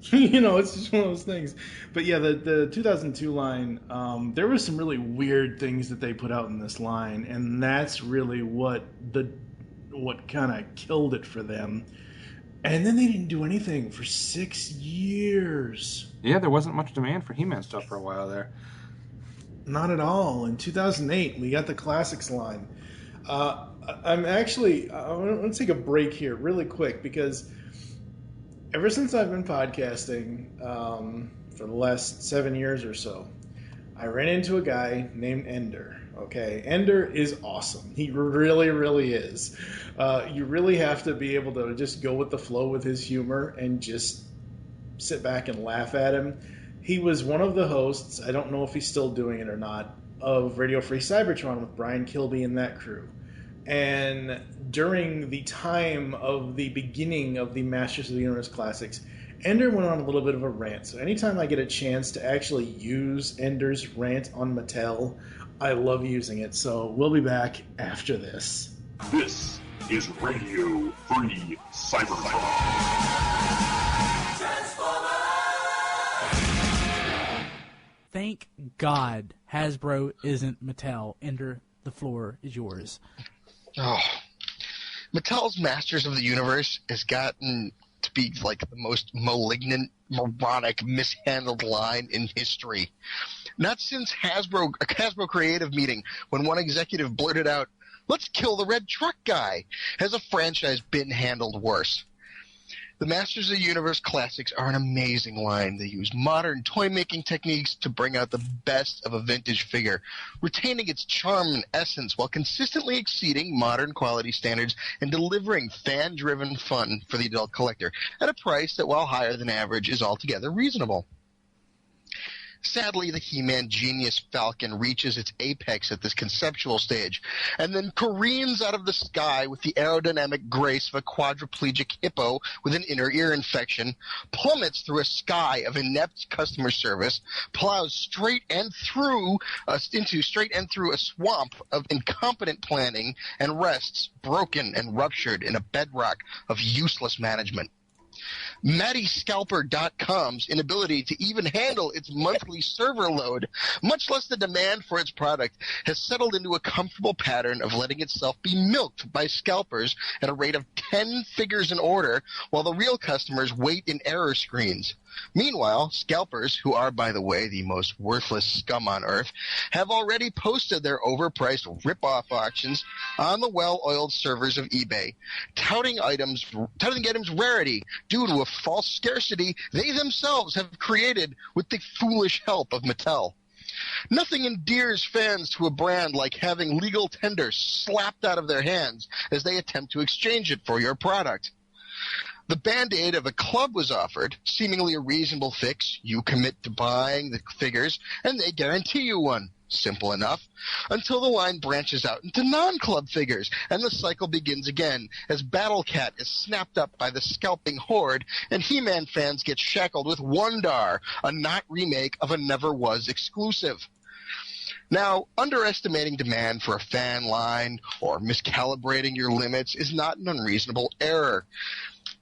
It's just one of those things. But yeah, the 2002 line, there were some really weird things that they put out in this line, and that's really what kind of killed it for them. And then they didn't do anything for 6 years. Yeah, there wasn't much demand for He-Man stuff for a while there. Not at all. In 2008, we got the Classics line. I'm going to take a break here really quick, because ever since I've been podcasting for the last 7 years or so, I ran into a guy named Ender. Okay, Ender is awesome. He really, really is. You really have to be able to just go with the flow with his humor and just sit back and laugh at him. He was one of the hosts, I don't know if he's still doing it or not, of Radio Free Cybertron with Brian Kilby and that crew. And during the time of the beginning of the Masters of the Universe Classics, Ender went on a little bit of a rant. So anytime I get a chance to actually use Ender's rant on Mattel, I love using it. So we'll be back after this. This is Radio Free Cybertron. Thank God Hasbro isn't Mattel. Ender, the floor is yours. Oh, Mattel's Masters of the Universe has gotten to be like the most malignant, moronic, mishandled line in history. Not since a Hasbro creative meeting, when one executive blurted out, "Let's kill the red truck guy," has a franchise been handled worse. The Masters of the Universe Classics are an amazing line. They use modern toy-making techniques to bring out the best of a vintage figure, retaining its charm and essence while consistently exceeding modern quality standards and delivering fan-driven fun for the adult collector at a price that, while higher than average, is altogether reasonable. Sadly, the He-Man Genius Falcon reaches its apex at this conceptual stage, and then careens out of the sky with the aerodynamic grace of a quadriplegic hippo with an inner ear infection, plummets through a sky of inept customer service, plows straight and through a swamp of incompetent planning, and rests broken and ruptured in a bedrock of useless management. MattyScalper.com's inability to even handle its monthly server load, much less the demand for its product, has settled into a comfortable pattern of letting itself be milked by scalpers at a rate of 10 figures an order, while the real customers wait in error screens. Meanwhile, scalpers, who are, by the way, the most worthless scum on earth, have already posted their overpriced rip-off auctions on the well-oiled servers of eBay, touting the item's rarity due to a false scarcity they themselves have created with the foolish help of Mattel. Nothing endears fans to a brand like having legal tender slapped out of their hands as they attempt to exchange it for your product. The Band-Aid of a club was offered, seemingly a reasonable fix. You commit to buying the figures, and they guarantee you one. Simple enough. Until the line branches out into non-club figures, and the cycle begins again, as Battle Cat is snapped up by the scalping horde, and He-Man fans get shackled with Wondar, a not remake of a never-was exclusive. Now, underestimating demand for a fan line or miscalibrating your limits is not an unreasonable error.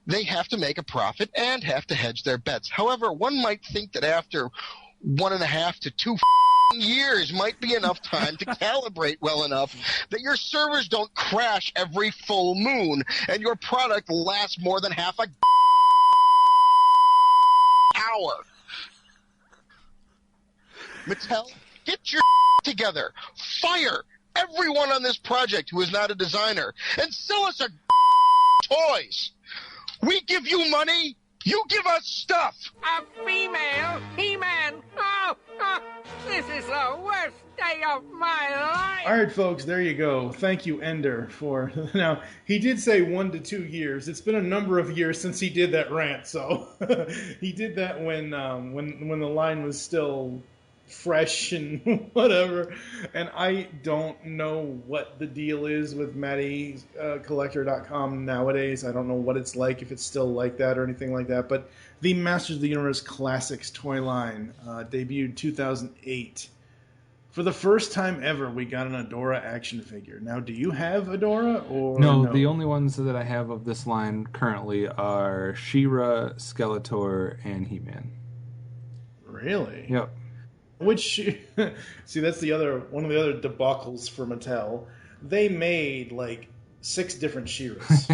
They have to make a profit and have to hedge their bets. However, one might think that after 1.5 to 2 years might be enough time to calibrate well enough that your servers don't crash every full moon and your product lasts more than half a hour. Mattel, get your together. Fire everyone on this project who is not a designer and sell us our toys. We give you money, you give us stuff. A female He-Man. Oh, this is the worst day of my life. All right, folks, there you go. Thank you, Ender, for... Now, he did say 1 to 2 years. It's been a number of years since he did that rant, so... He did that when the line was still fresh and whatever. And I don't know what the deal is with MattyCollector.com nowadays. I don't know what it's like, if it's still like that or anything like that. But the Masters of the Universe Classics toy line debuted 2008. For the first time ever, we got an Adora action figure. Now, do you have Adora? Or no, the only ones that I have of this line currently are She-Ra, Skeletor, and He-Man. Really? Yep. Which, see, that's one of the other debacles for Mattel. They made like 6 different She-Ras.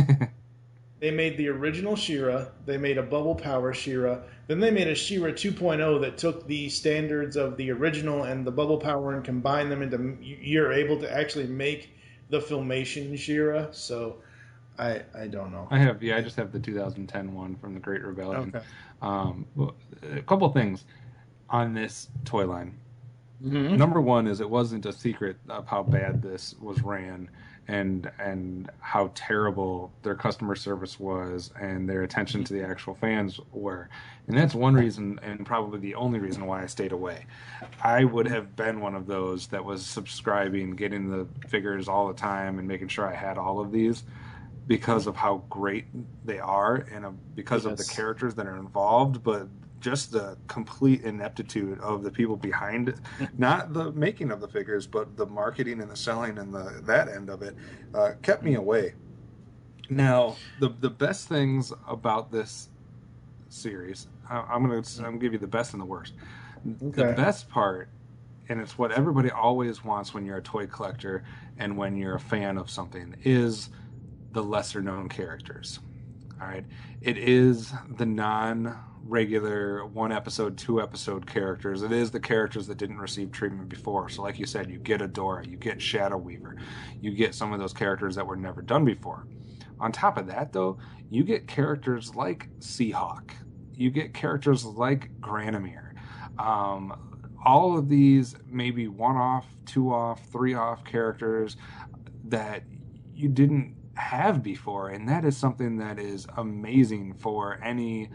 They made the original She-Ra, they made a Bubble Power She-Ra, then they made a She-Ra 2.0 that took the standards of the original and the Bubble Power and combined them into, you're able to actually make the Filmation She-Ra, so I don't know. I just have the 2010 one from the Great Rebellion. Okay. A couple things on this toy line. Mm-hmm. Number one is it wasn't a secret of how bad this was ran and how terrible their customer service was and their attention to the actual fans were. And that's one reason, and probably the only reason why I stayed away. I would have been one of those that was subscribing, getting the figures all the time and making sure I had all of these because of how great they are and because of the characters that are involved, but just the complete ineptitude of the people behind it, not the making of the figures, but the marketing and the selling and that end of it, kept me away. Now, the best things about this series, I'm gonna give you the best and the worst. Okay. The best part, and it's what everybody always wants when you're a toy collector and when you're a fan of something, is the lesser known characters. All right, it is the non-regular 1 episode, 2 episode characters. It is the characters that didn't receive treatment before. So like you said, you get Adora, you get Shadow Weaver, you get some of those characters that were never done before. On top of that, though, you get characters like Seahawk. You get characters like Granomir. All of these maybe 1-off, 2-off, 3-off characters that you didn't have before, and that is something that is amazing for any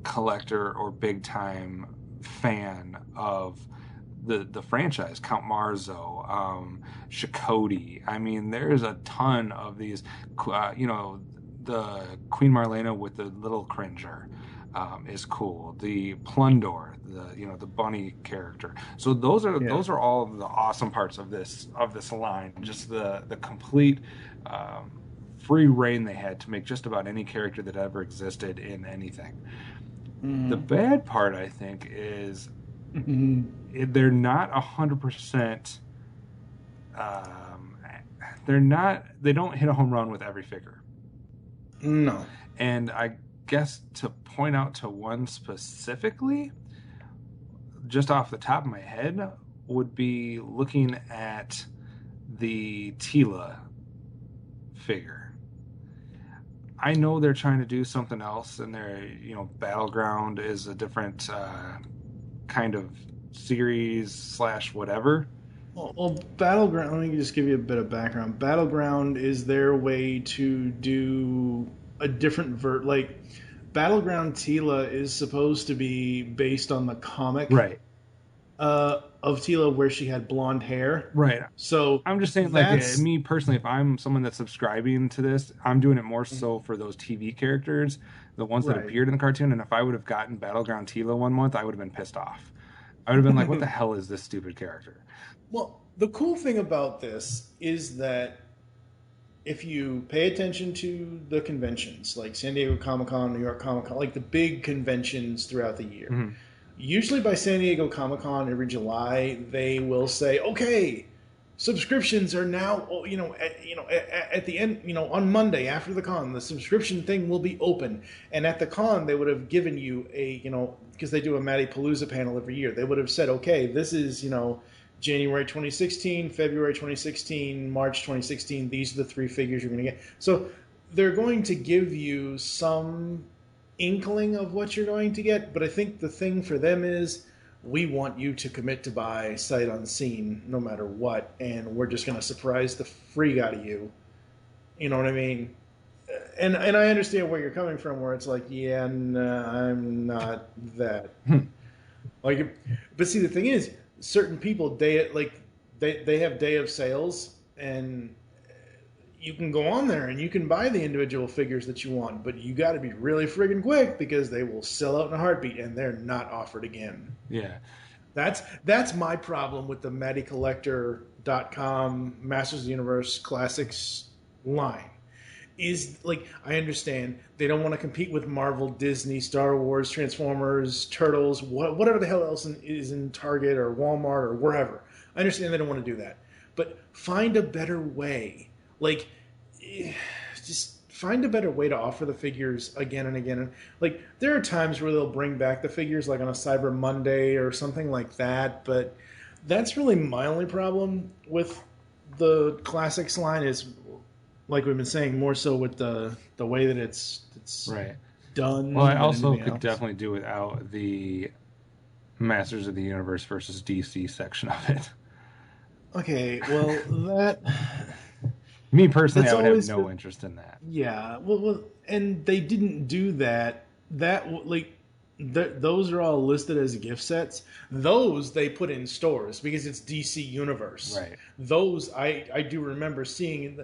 collector or big-time fan of the franchise. Count Marzo, Shakoti. I mean, there's a ton of these. The Queen Marlena with the little Cringer is cool. The Plundor, the bunny character. So those are all of the awesome parts of this line. Just the complete free reign they had to make just about any character that ever existed in anything. The bad part, I think, is they're not 100%. They don't hit a home run with every figure. No. And I guess to point out to one specifically, just off the top of my head, would be looking at the Tila figure. I know they're trying to do something else, and Battleground is a different kind of series / whatever. Well, Battleground, let me just give you a bit of background. Battleground is their way to do a different Battleground Tila is supposed to be based on the comic. Right. Of Tila, where she had blonde hair. Right. So I'm just saying, me personally, if I'm someone that's subscribing to this, I'm doing it more so for those TV characters, the ones that appeared in the cartoon. And if I would have gotten Battleground Tila 1 month, I would have been pissed off. I would have been like, what the hell is this stupid character? Well, the cool thing about this is that if you pay attention to the conventions, like San Diego Comic-Con, New York Comic-Con, like the big conventions throughout the year, usually by San Diego Comic-Con every July, they will say, okay, subscriptions are now, at the end, on Monday after the con, the subscription thing will be open. And at the con, they would have given you because they do a Matty Palooza panel every year, they would have said, okay, this is, January 2016, February 2016, March 2016, these are the 3 figures you're going to get. So they're going to give you some inkling of what you're going to get, but I think the thing for them is we want you to commit to buy sight unseen no matter what, and we're just going to surprise the freak out of you. You know what I mean? And I understand where you're coming from, where it's like, yeah, nah, I'm not that. But see, the thing is, certain people they have day of sales, and you can go on there and you can buy the individual figures that you want, but you got to be really friggin' quick because they will sell out in a heartbeat and they're not offered again. Yeah. That's my problem with the MattyCollector.com Masters of the Universe Classics line. Is I understand they don't want to compete with Marvel, Disney, Star Wars, Transformers, Turtles, whatever the hell else is in Target or Walmart or wherever. I understand they don't want to do that, but find a better way. Just find a better way to offer the figures again and again. And there are times where they'll bring back the figures, like on a Cyber Monday or something like that. But that's really my only problem with the Classics line is, like we've been saying, more so with the way that it's right done. Well, I also could definitely do without the Masters of the Universe versus DC section of it. Okay, well, that... Me personally, I would have no interest in that. Yeah, well, and they didn't do that. Those are all listed as gift sets. Those they put in stores because it's DC Universe. Right. Those I do remember seeing.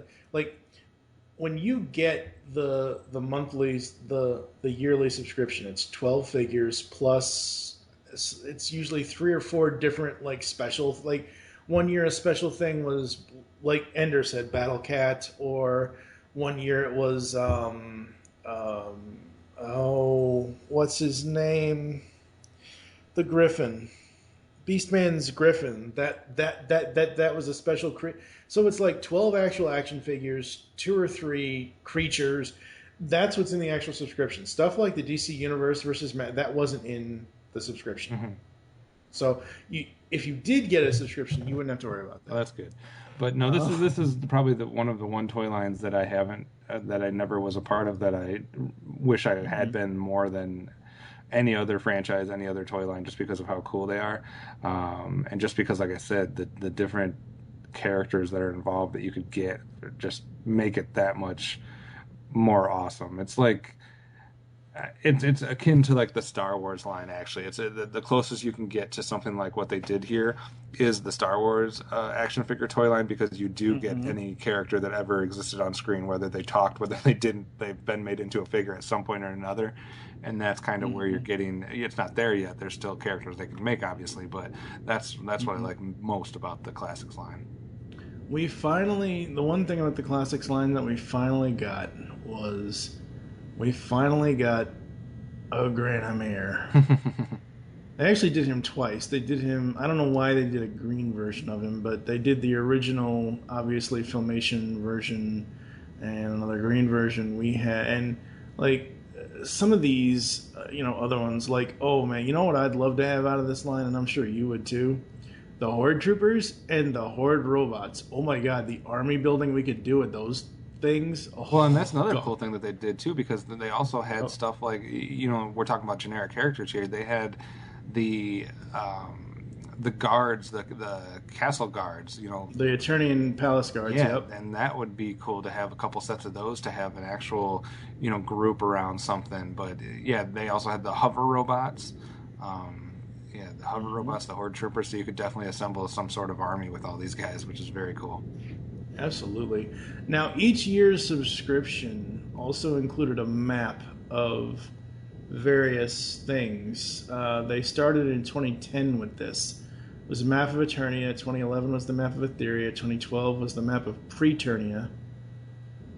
When you get the monthlies, the yearly subscription, it's 12 figures plus. It's usually 3 or 4 different special. One year a special thing was, like Ender said, Battle Cat, or one year it was what's his name? The Griffin. Beastman's Griffin. That was a special so it's 12 actual action figures, 2 or 3 creatures. That's what's in the actual subscription. Stuff like the DC Universe versus that wasn't in the subscription. So if you did get a subscription, you wouldn't have to worry about that. Oh, that's good. But no, this is probably one of the toy lines that I haven't, that I never was a part of, that I wish I had been more than any other franchise, any other toy line, just because of how cool they are. And just because, like I said, the different characters that are involved that you could get just make it that much more awesome. It's like, it's akin to like the Star Wars line, actually. It's the closest you can get to something like what they did here is the Star Wars action figure toy line, because you do get any character that ever existed on screen, whether they talked, whether they didn't, they've been made into a figure at some point or another. And that's kind of where you're getting, it's not there yet. There's still characters they can make, obviously, but that's what I like most about the Classics line. The one thing about the Classics line that we finally got was a Granamere. They actually did him twice. They did him, I don't know why they did a green version of him, but they did the original, obviously, Filmation version and another green version we had. And, like, some of these, other ones, like, oh, man, you know what I'd love to have out of this line, and I'm sure you would, too? The Horde Troopers and the Horde Robots. Oh, my God, the army building we could do with those things. Oh, well, and that's another cool thing that they did too, because they also had stuff like, we're talking about generic characters here. They had the guards, the castle guards, the Eternian Palace guards. Yeah, yep. And that would be cool to have a couple sets of those, to have an actual group around something. But yeah, they also had the hover robots. The hover robots, the Horde Troopers. So you could definitely assemble some sort of army with all these guys, which is very cool. Absolutely. Now, each year's subscription also included a map of various things. They started in 2010 with this. It was a map of Eternia. 2011 was the map of Etheria. 2012 was the map of Preternia.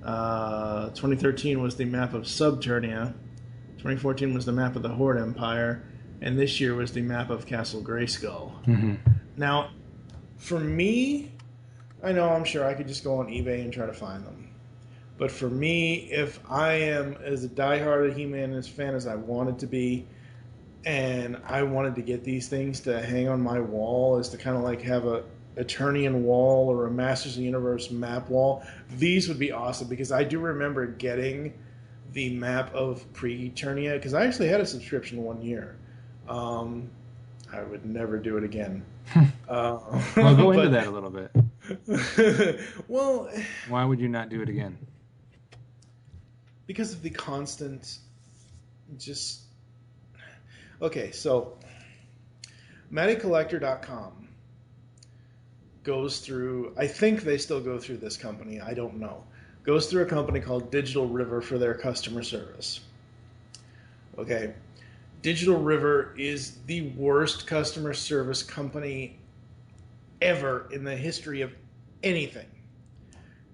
2013 was the map of Subternia. 2014 was the map of the Horde Empire. And this year was the map of Castle Grayskull. Mm-hmm. Now, for me, I know, I'm sure I could just go on eBay and try to find them. But for me, if I am as a diehard He-Man fan as I wanted to be, and I wanted to get these things to hang on my wall, is to kind of like have a Eternian wall or a Masters of the Universe map wall, these would be awesome, because I do remember getting the map of Pre-Eternia, because I actually had a subscription one year. I would never do it again. Well, go into that a little bit. Well, why would you not do it again? Because of the constant, okay, so MattyCollector.com goes through, I think they still go through this company, I don't know, goes through a company called Digital River for their customer service. Okay, Digital River is the worst customer service company ever in the history of anything.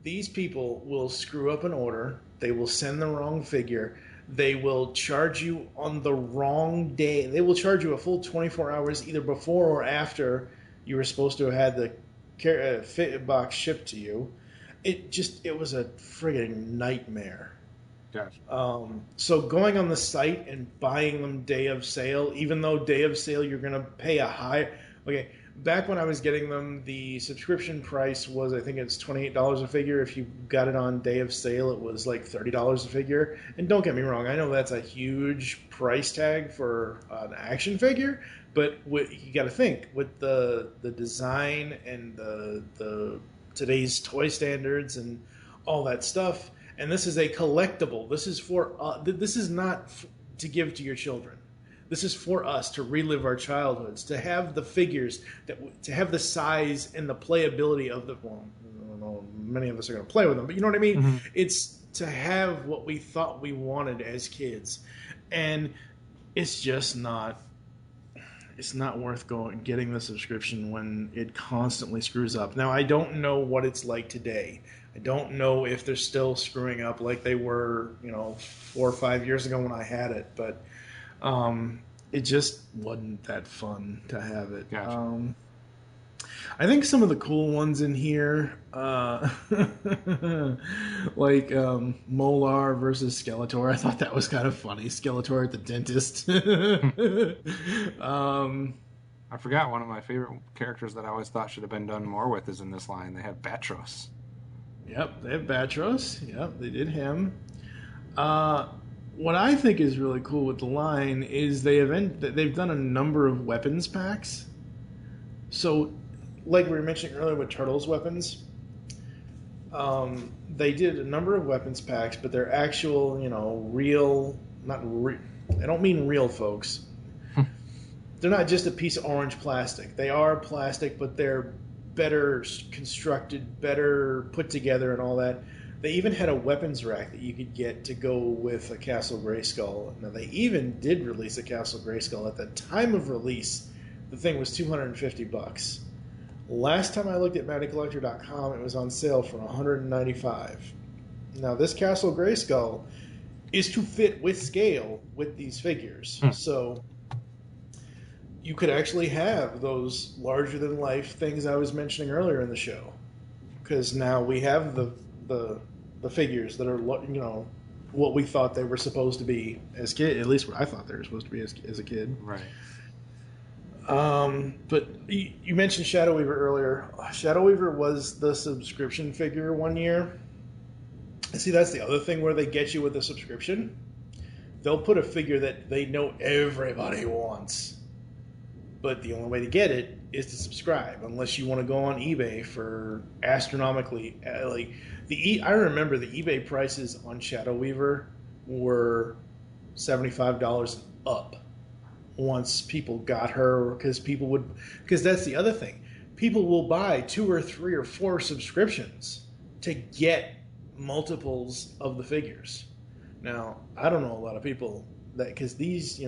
These people will screw up an order. They will send the wrong figure. They will charge you on the wrong day. They will charge you a full 24 hours either before or after you were supposed to have had the fit box shipped to you. It was a friggin' nightmare. Gotcha. So going on the site and buying them day of sale, even though day of sale you're going to pay a high... Okay, back when I was getting them, the subscription price was, I think it's $28 a figure. If you got it on day of sale, it was like $30 a figure. And don't get me wrong, I know that's a huge price tag for an action figure, but you got to think, with the design and the today's toy standards and all that stuff... And this is a collectible. This is this is not to give to your children. This is for us to relive our childhoods, to have the figures, to have the size and the playability of the. Well, I don't know, many of us are going to play with them, but you know what I mean. Mm-hmm. It's to have what we thought we wanted as kids, and it's just not. It's not worth getting the subscription when it constantly screws up. Now, I don't know what it's like today. I don't know if they're still screwing up like they were, 4 or 5 years ago when I had it, but it just wasn't that fun to have it. Gotcha. I think some of the cool ones in here, like Molar versus Skeletor, I thought that was kind of funny. Skeletor at the dentist. I forgot one of my favorite characters that I always thought should have been done more with is in this line. They have Batros. Yep, they have Batros. Yep, they did him. What I think is really cool with the line is they've done a number of weapons packs. So, like we were mentioning earlier with Turtles weapons, they did a number of weapons packs, but they're actual, real, I don't mean real, folks. They're not just a piece of orange plastic. They are plastic, but they're better constructed, better put together and all that. They even had a weapons rack that you could get to go with a Castle Grayskull. Now, they even did release a Castle Grayskull. At the time of release, the thing was $250. Last time I looked at MattelCollector.com, it was on sale for $195. Now, this Castle Grayskull is to fit with scale with these figures. So you could actually have those larger-than-life things I was mentioning earlier in the show. Because now we have the figures that are, what we thought they were supposed to be as kid. At least what I thought they were supposed to be as a kid. Right. But you mentioned Shadow Weaver earlier. Shadow Weaver was the subscription figure one year. See, that's the other thing where they get you with a subscription. They'll put a figure that they know everybody wants. But the only way to get it is to subscribe, unless you want to go on eBay for astronomically. I remember the eBay prices on Shadow Weaver were $75 and up. Once people got her, because that's the other thing. People will buy 2 or 3 or 4 subscriptions to get multiples of the figures. Now, I don't know a lot of people because these,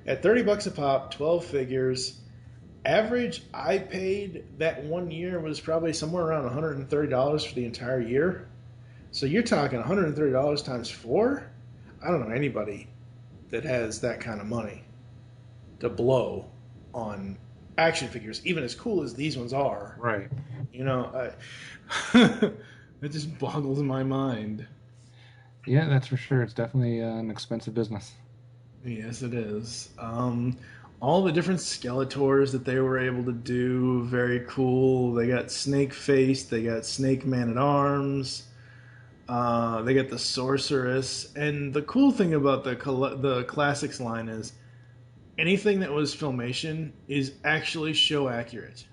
at $30 a pop, 12 figures, average I paid that one year was probably somewhere around $130 for the entire year. So you're talking $130 times 4? I don't know anybody that has that kind of money to blow on action figures, even as cool as these ones are. Right. It just boggles my mind. Yeah, that's for sure. It's definitely an expensive business. Yes, it is. All the different Skeletors that they were able to do, very cool. They got Snake Face, they got Snake Man-at-Arms, they got the Sorceress. And the cool thing about the Classics line is anything that was Filmation is actually show accurate.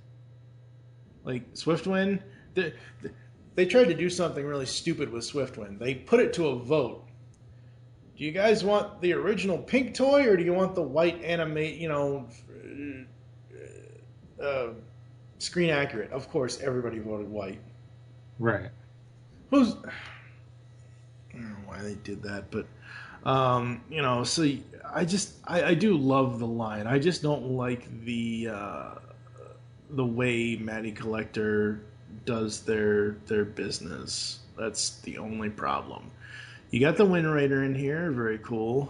Like Swiftwind, they tried to do something really stupid with Swiftwind. They put it to a vote. Do you guys want the original pink toy, or do you want the white screen accurate? Of course, everybody voted white. Right. I don't know why they did that, but so I do love the line. I just don't like the way Matty Collector does their business. That's the only problem. You got the Wind Raider in here, very cool.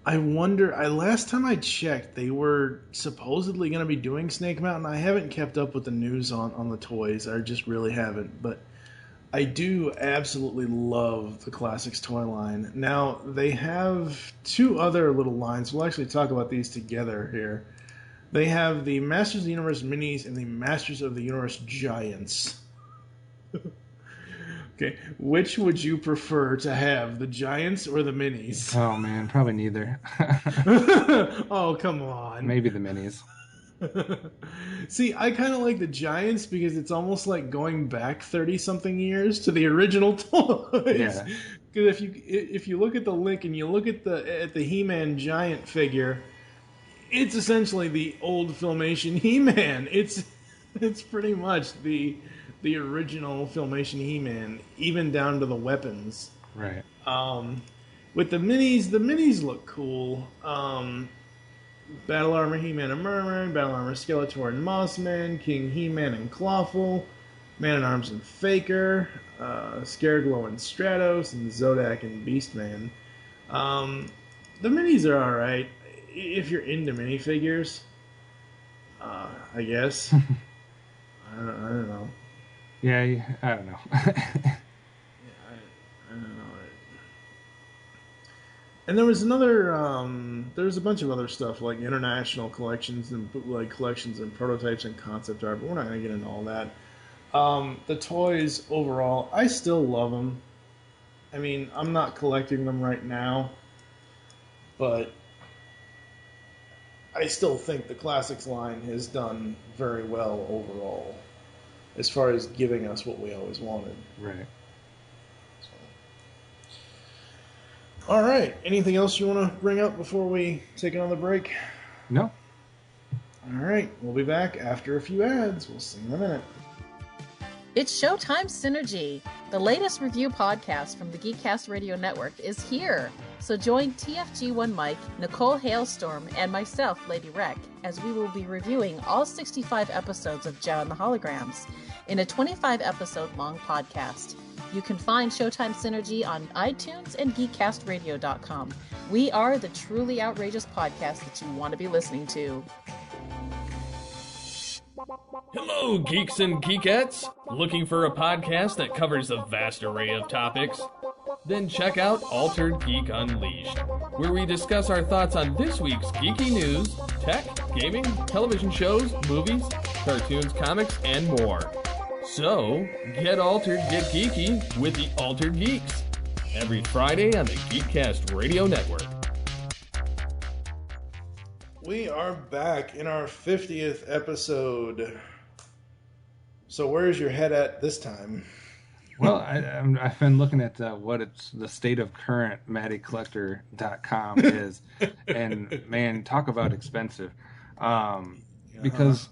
I wonder, last time I checked, they were supposedly going to be doing Snake Mountain. I haven't kept up with the news on the toys. I just really haven't. But I do absolutely love the Classics toy line. Now, they have 2 other little lines. We'll actually talk about these together here. They have the Masters of the Universe Minis and the Masters of the Universe Giants. Okay, which would you prefer to have, the Giants or the Minis? Oh, man, probably neither. Oh, come on. Maybe the Minis. See, I kind of like the Giants because it's almost like going back 30-something years to the original toys. Yeah. Because if you look at the link and you look at the He-Man Giant figure, it's essentially the old Filmation He-Man. It's pretty much the original Filmation He-Man, even down to the weapons. Right. With the minis look cool. Battle Armor He-Man and Merman, Battle Armor Skeletor and Mossman, King He-Man and Clawful, Man-at-Arms and Faker, Scareglow and Stratos, and Zodak and Beastman. The minis are alright if you're into minifigures, I guess. I don't know. Yeah, I don't know. I don't know. And there was another, there was a bunch of other stuff, like international collections and bootleg collections and prototypes and concept art, but we're not going to get into all that. The toys, overall, I still love them. I mean, I'm not collecting them right now, but I still think the Classics line has done very well overall, as far as giving us what we always wanted. Right. All right. Anything else you want to bring up before we take another break? No. All right. We'll be back after a few ads. We'll see you in a minute. It's Showtime Synergy. The latest review podcast from the GeekCast Radio Network is here. So join TFG1Mike, Nicole Hailstorm, and myself, Lady Rec, as we will be reviewing all 65 episodes of Joe and the Holograms in a 25-episode-long podcast. You can find Showtime Synergy on iTunes and GeekCastRadio.com. We are the truly outrageous podcast that you want to be listening to. Hello, geeks and geekettes! Looking for a podcast that covers a vast array of topics? Then check out Altered Geek Unleashed, where we discuss our thoughts on this week's geeky news, tech, gaming, television shows, movies, cartoons, comics, and more. So, get altered, get geeky with the Altered Geeks, every Friday on the GeekCast Radio Network. We are back in our 50th episode. So where's your head at this time? Well, I've been looking at what it's the state of current MattyCollector.com is, and man, talk about expensive. Because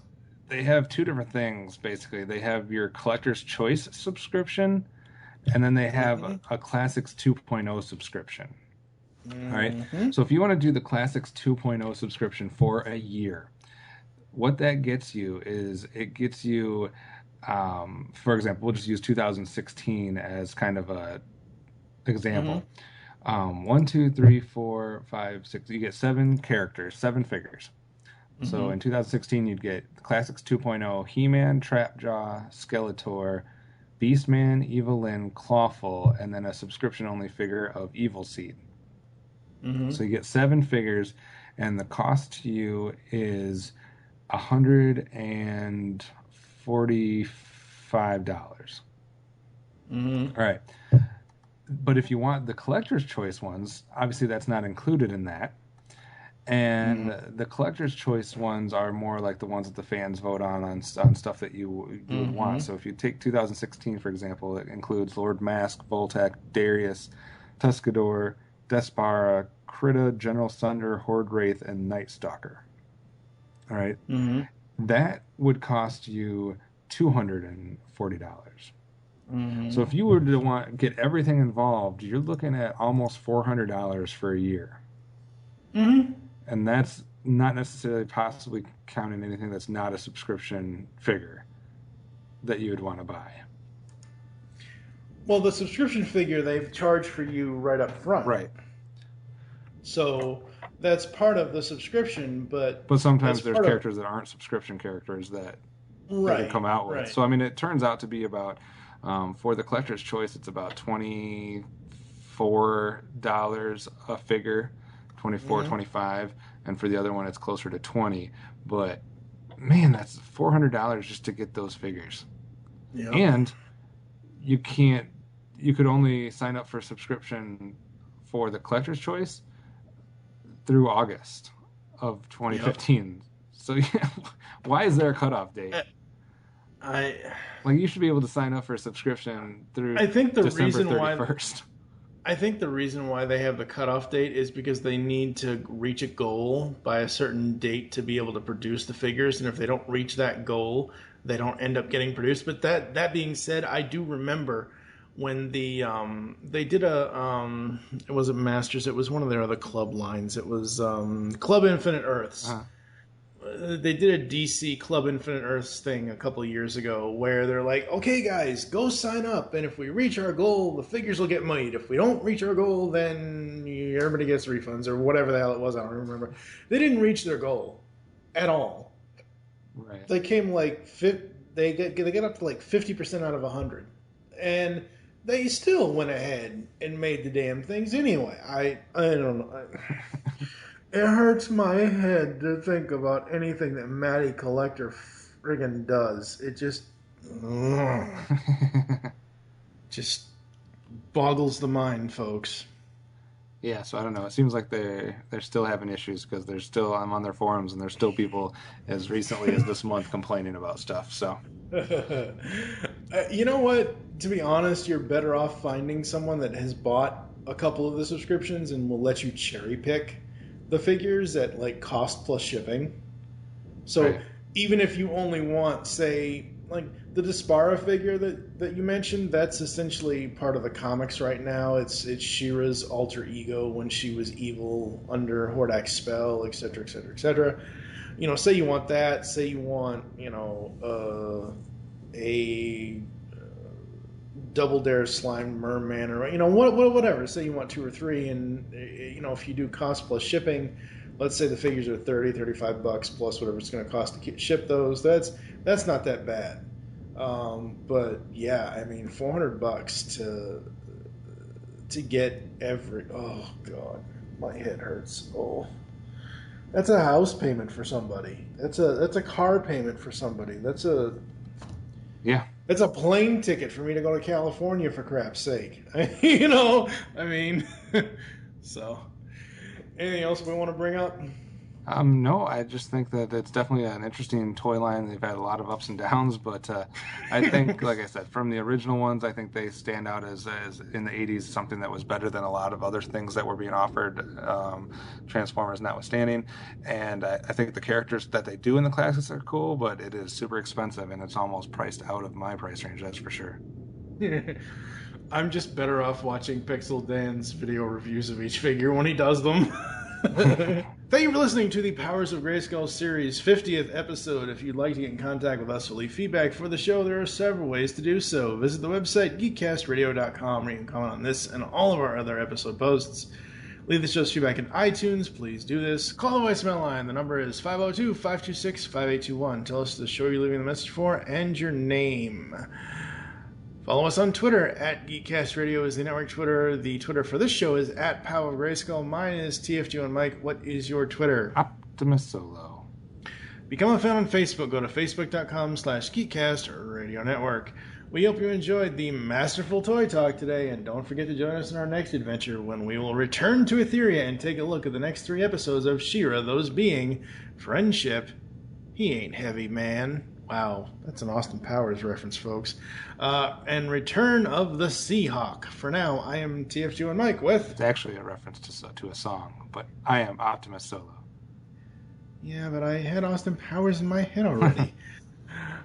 they have two different things, basically. They have your Collector's Choice subscription, and then they have a Classics 2.0 subscription. All right. So if you want to do the Classics 2.0 subscription for a year, what that gets you is it gets you, for example, we'll just use 2016 as kind of a example. 1, 2, 3, 4, 5, 6. You get 7 characters, 7 figures. So in 2016, you'd get the Classics 2.0, He-Man, Trapjaw, Skeletor, Beastman, Evelyn, Clawful, and then a subscription-only figure of Evil Seed. So you get 7 figures, and the cost to you is $145. All right. But if you want the Collector's Choice ones, obviously that's not included in that. And the Collector's Choice ones are more like the ones that the fans vote on stuff that you would want. So if you take 2016, for example, it includes Lord Mask, Voltec, Darius, Tuscador, Despara, Krita, General Thunder, Horde Wraith, and Night Stalker. All right? That would cost you $240. So if you were to get everything involved, you're looking at almost $400 for a year. And that's not necessarily possibly counting anything that's not a subscription figure that you would want to buy. Well, the subscription figure they've charged for you right up front. Right. So that's part of the subscription, but sometimes there's characters that aren't subscription characters that they can come out with. So I mean, it turns out to be about for the Collector's Choice, it's about $24 a figure, 24, 25, and for the other one, it's closer to 20. But man, that's $400 just to get those figures. Yep. And you could only sign up for a subscription for the Collector's Choice through August of 2015. Yep. So yeah, why is there a cutoff date? You should be able to sign up for a subscription through December 31st. I think the reason why they have the cutoff date is because they need to reach a goal by a certain date to be able to produce the figures, and if they don't reach that goal, they don't end up getting produced. But that being said, I do remember when they did it wasn't Masters, it was one of their other club lines. It was Club Infinite Earths. They did a DC Club Infinite Earths thing a couple of years ago where they're like, okay, guys, go sign up, and if we reach our goal, the figures will get made. If we don't reach our goal, then everybody gets refunds or whatever the hell it was. I don't remember. They didn't reach their goal at all. Right. They came they get up to 50% out of 100. And they still went ahead and made the damn things anyway. I don't know. It hurts my head to think about anything that Matty Collector friggin' does. It just boggles the mind, folks. Yeah, so I don't know. It seems like they're still having issues because I'm on their forums and there's still people as recently as this month complaining about stuff. So, you know what? To be honest, you're better off finding someone that has bought a couple of the subscriptions and will let you cherry pick the figures at like cost plus shipping. So right. Even if you only want, say, like the Despara figure that you mentioned, that's essentially part of the comics right now. It's She-Ra's alter ego when she was evil under Hordak's spell, etc., etc., etc. You know, say you want that. Say you want, a Double Dare Slime Merman, or whatever. Say you want 2 or 3, and if you do cost plus shipping, let's say the figures are $30-$35 plus whatever it's going to cost to ship those. That's not that bad. But yeah, I mean, $400 to get every. Oh God, my head hurts. Oh, that's a house payment for somebody. That's a car payment for somebody. That's a plane ticket for me to go to California, for crap's sake. So, anything else we want to bring up? No, I just think that it's definitely an interesting toy line. They've had a lot of ups and downs, but I think, like I said, from the original ones, I think they stand out as in the 80s, something that was better than a lot of other things that were being offered, Transformers notwithstanding. And I think the characters that they do in the classics are cool, but it is super expensive, and it's almost priced out of my price range, that's for sure. I'm just better off watching Pixel Dan's video reviews of each figure when he does them. Thank you for listening to the Powers of Grayskull Series 50th episode. If you'd like to get in contact with us or leave feedback for the show, there are several ways to do so. Visit the website, geekcastradio.com, where you can comment on this and all of our other episode posts. Leave the show's feedback in iTunes. Please do this. Call the voicemail line. The number is 502-526-5821. Tell us the show you're leaving the message for and your name. Follow us on Twitter, at GeekCast Radio is the network Twitter. The Twitter for this show is at Powers of Grayskull. Mine is TFG1Mike. What is your Twitter? OptimusSolo. Become a fan on Facebook. Go to facebook.com/GeekCast Radio Network. We hope you enjoyed the masterful toy talk today, and don't forget to join us in our next adventure when we will return to Etheria and take a look at the next 3 episodes of She-Ra, those being Friendship, He Ain't Heavy Man. Wow, that's an Austin Powers reference, folks. And Return of the Seahawk. For now, I am TFG1Mike with... It's actually a reference to a song, but I am OptimusSolo. Yeah, but I had Austin Powers in my head already.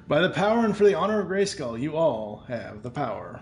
By the power and for the honor of Grayskull, you all have the power.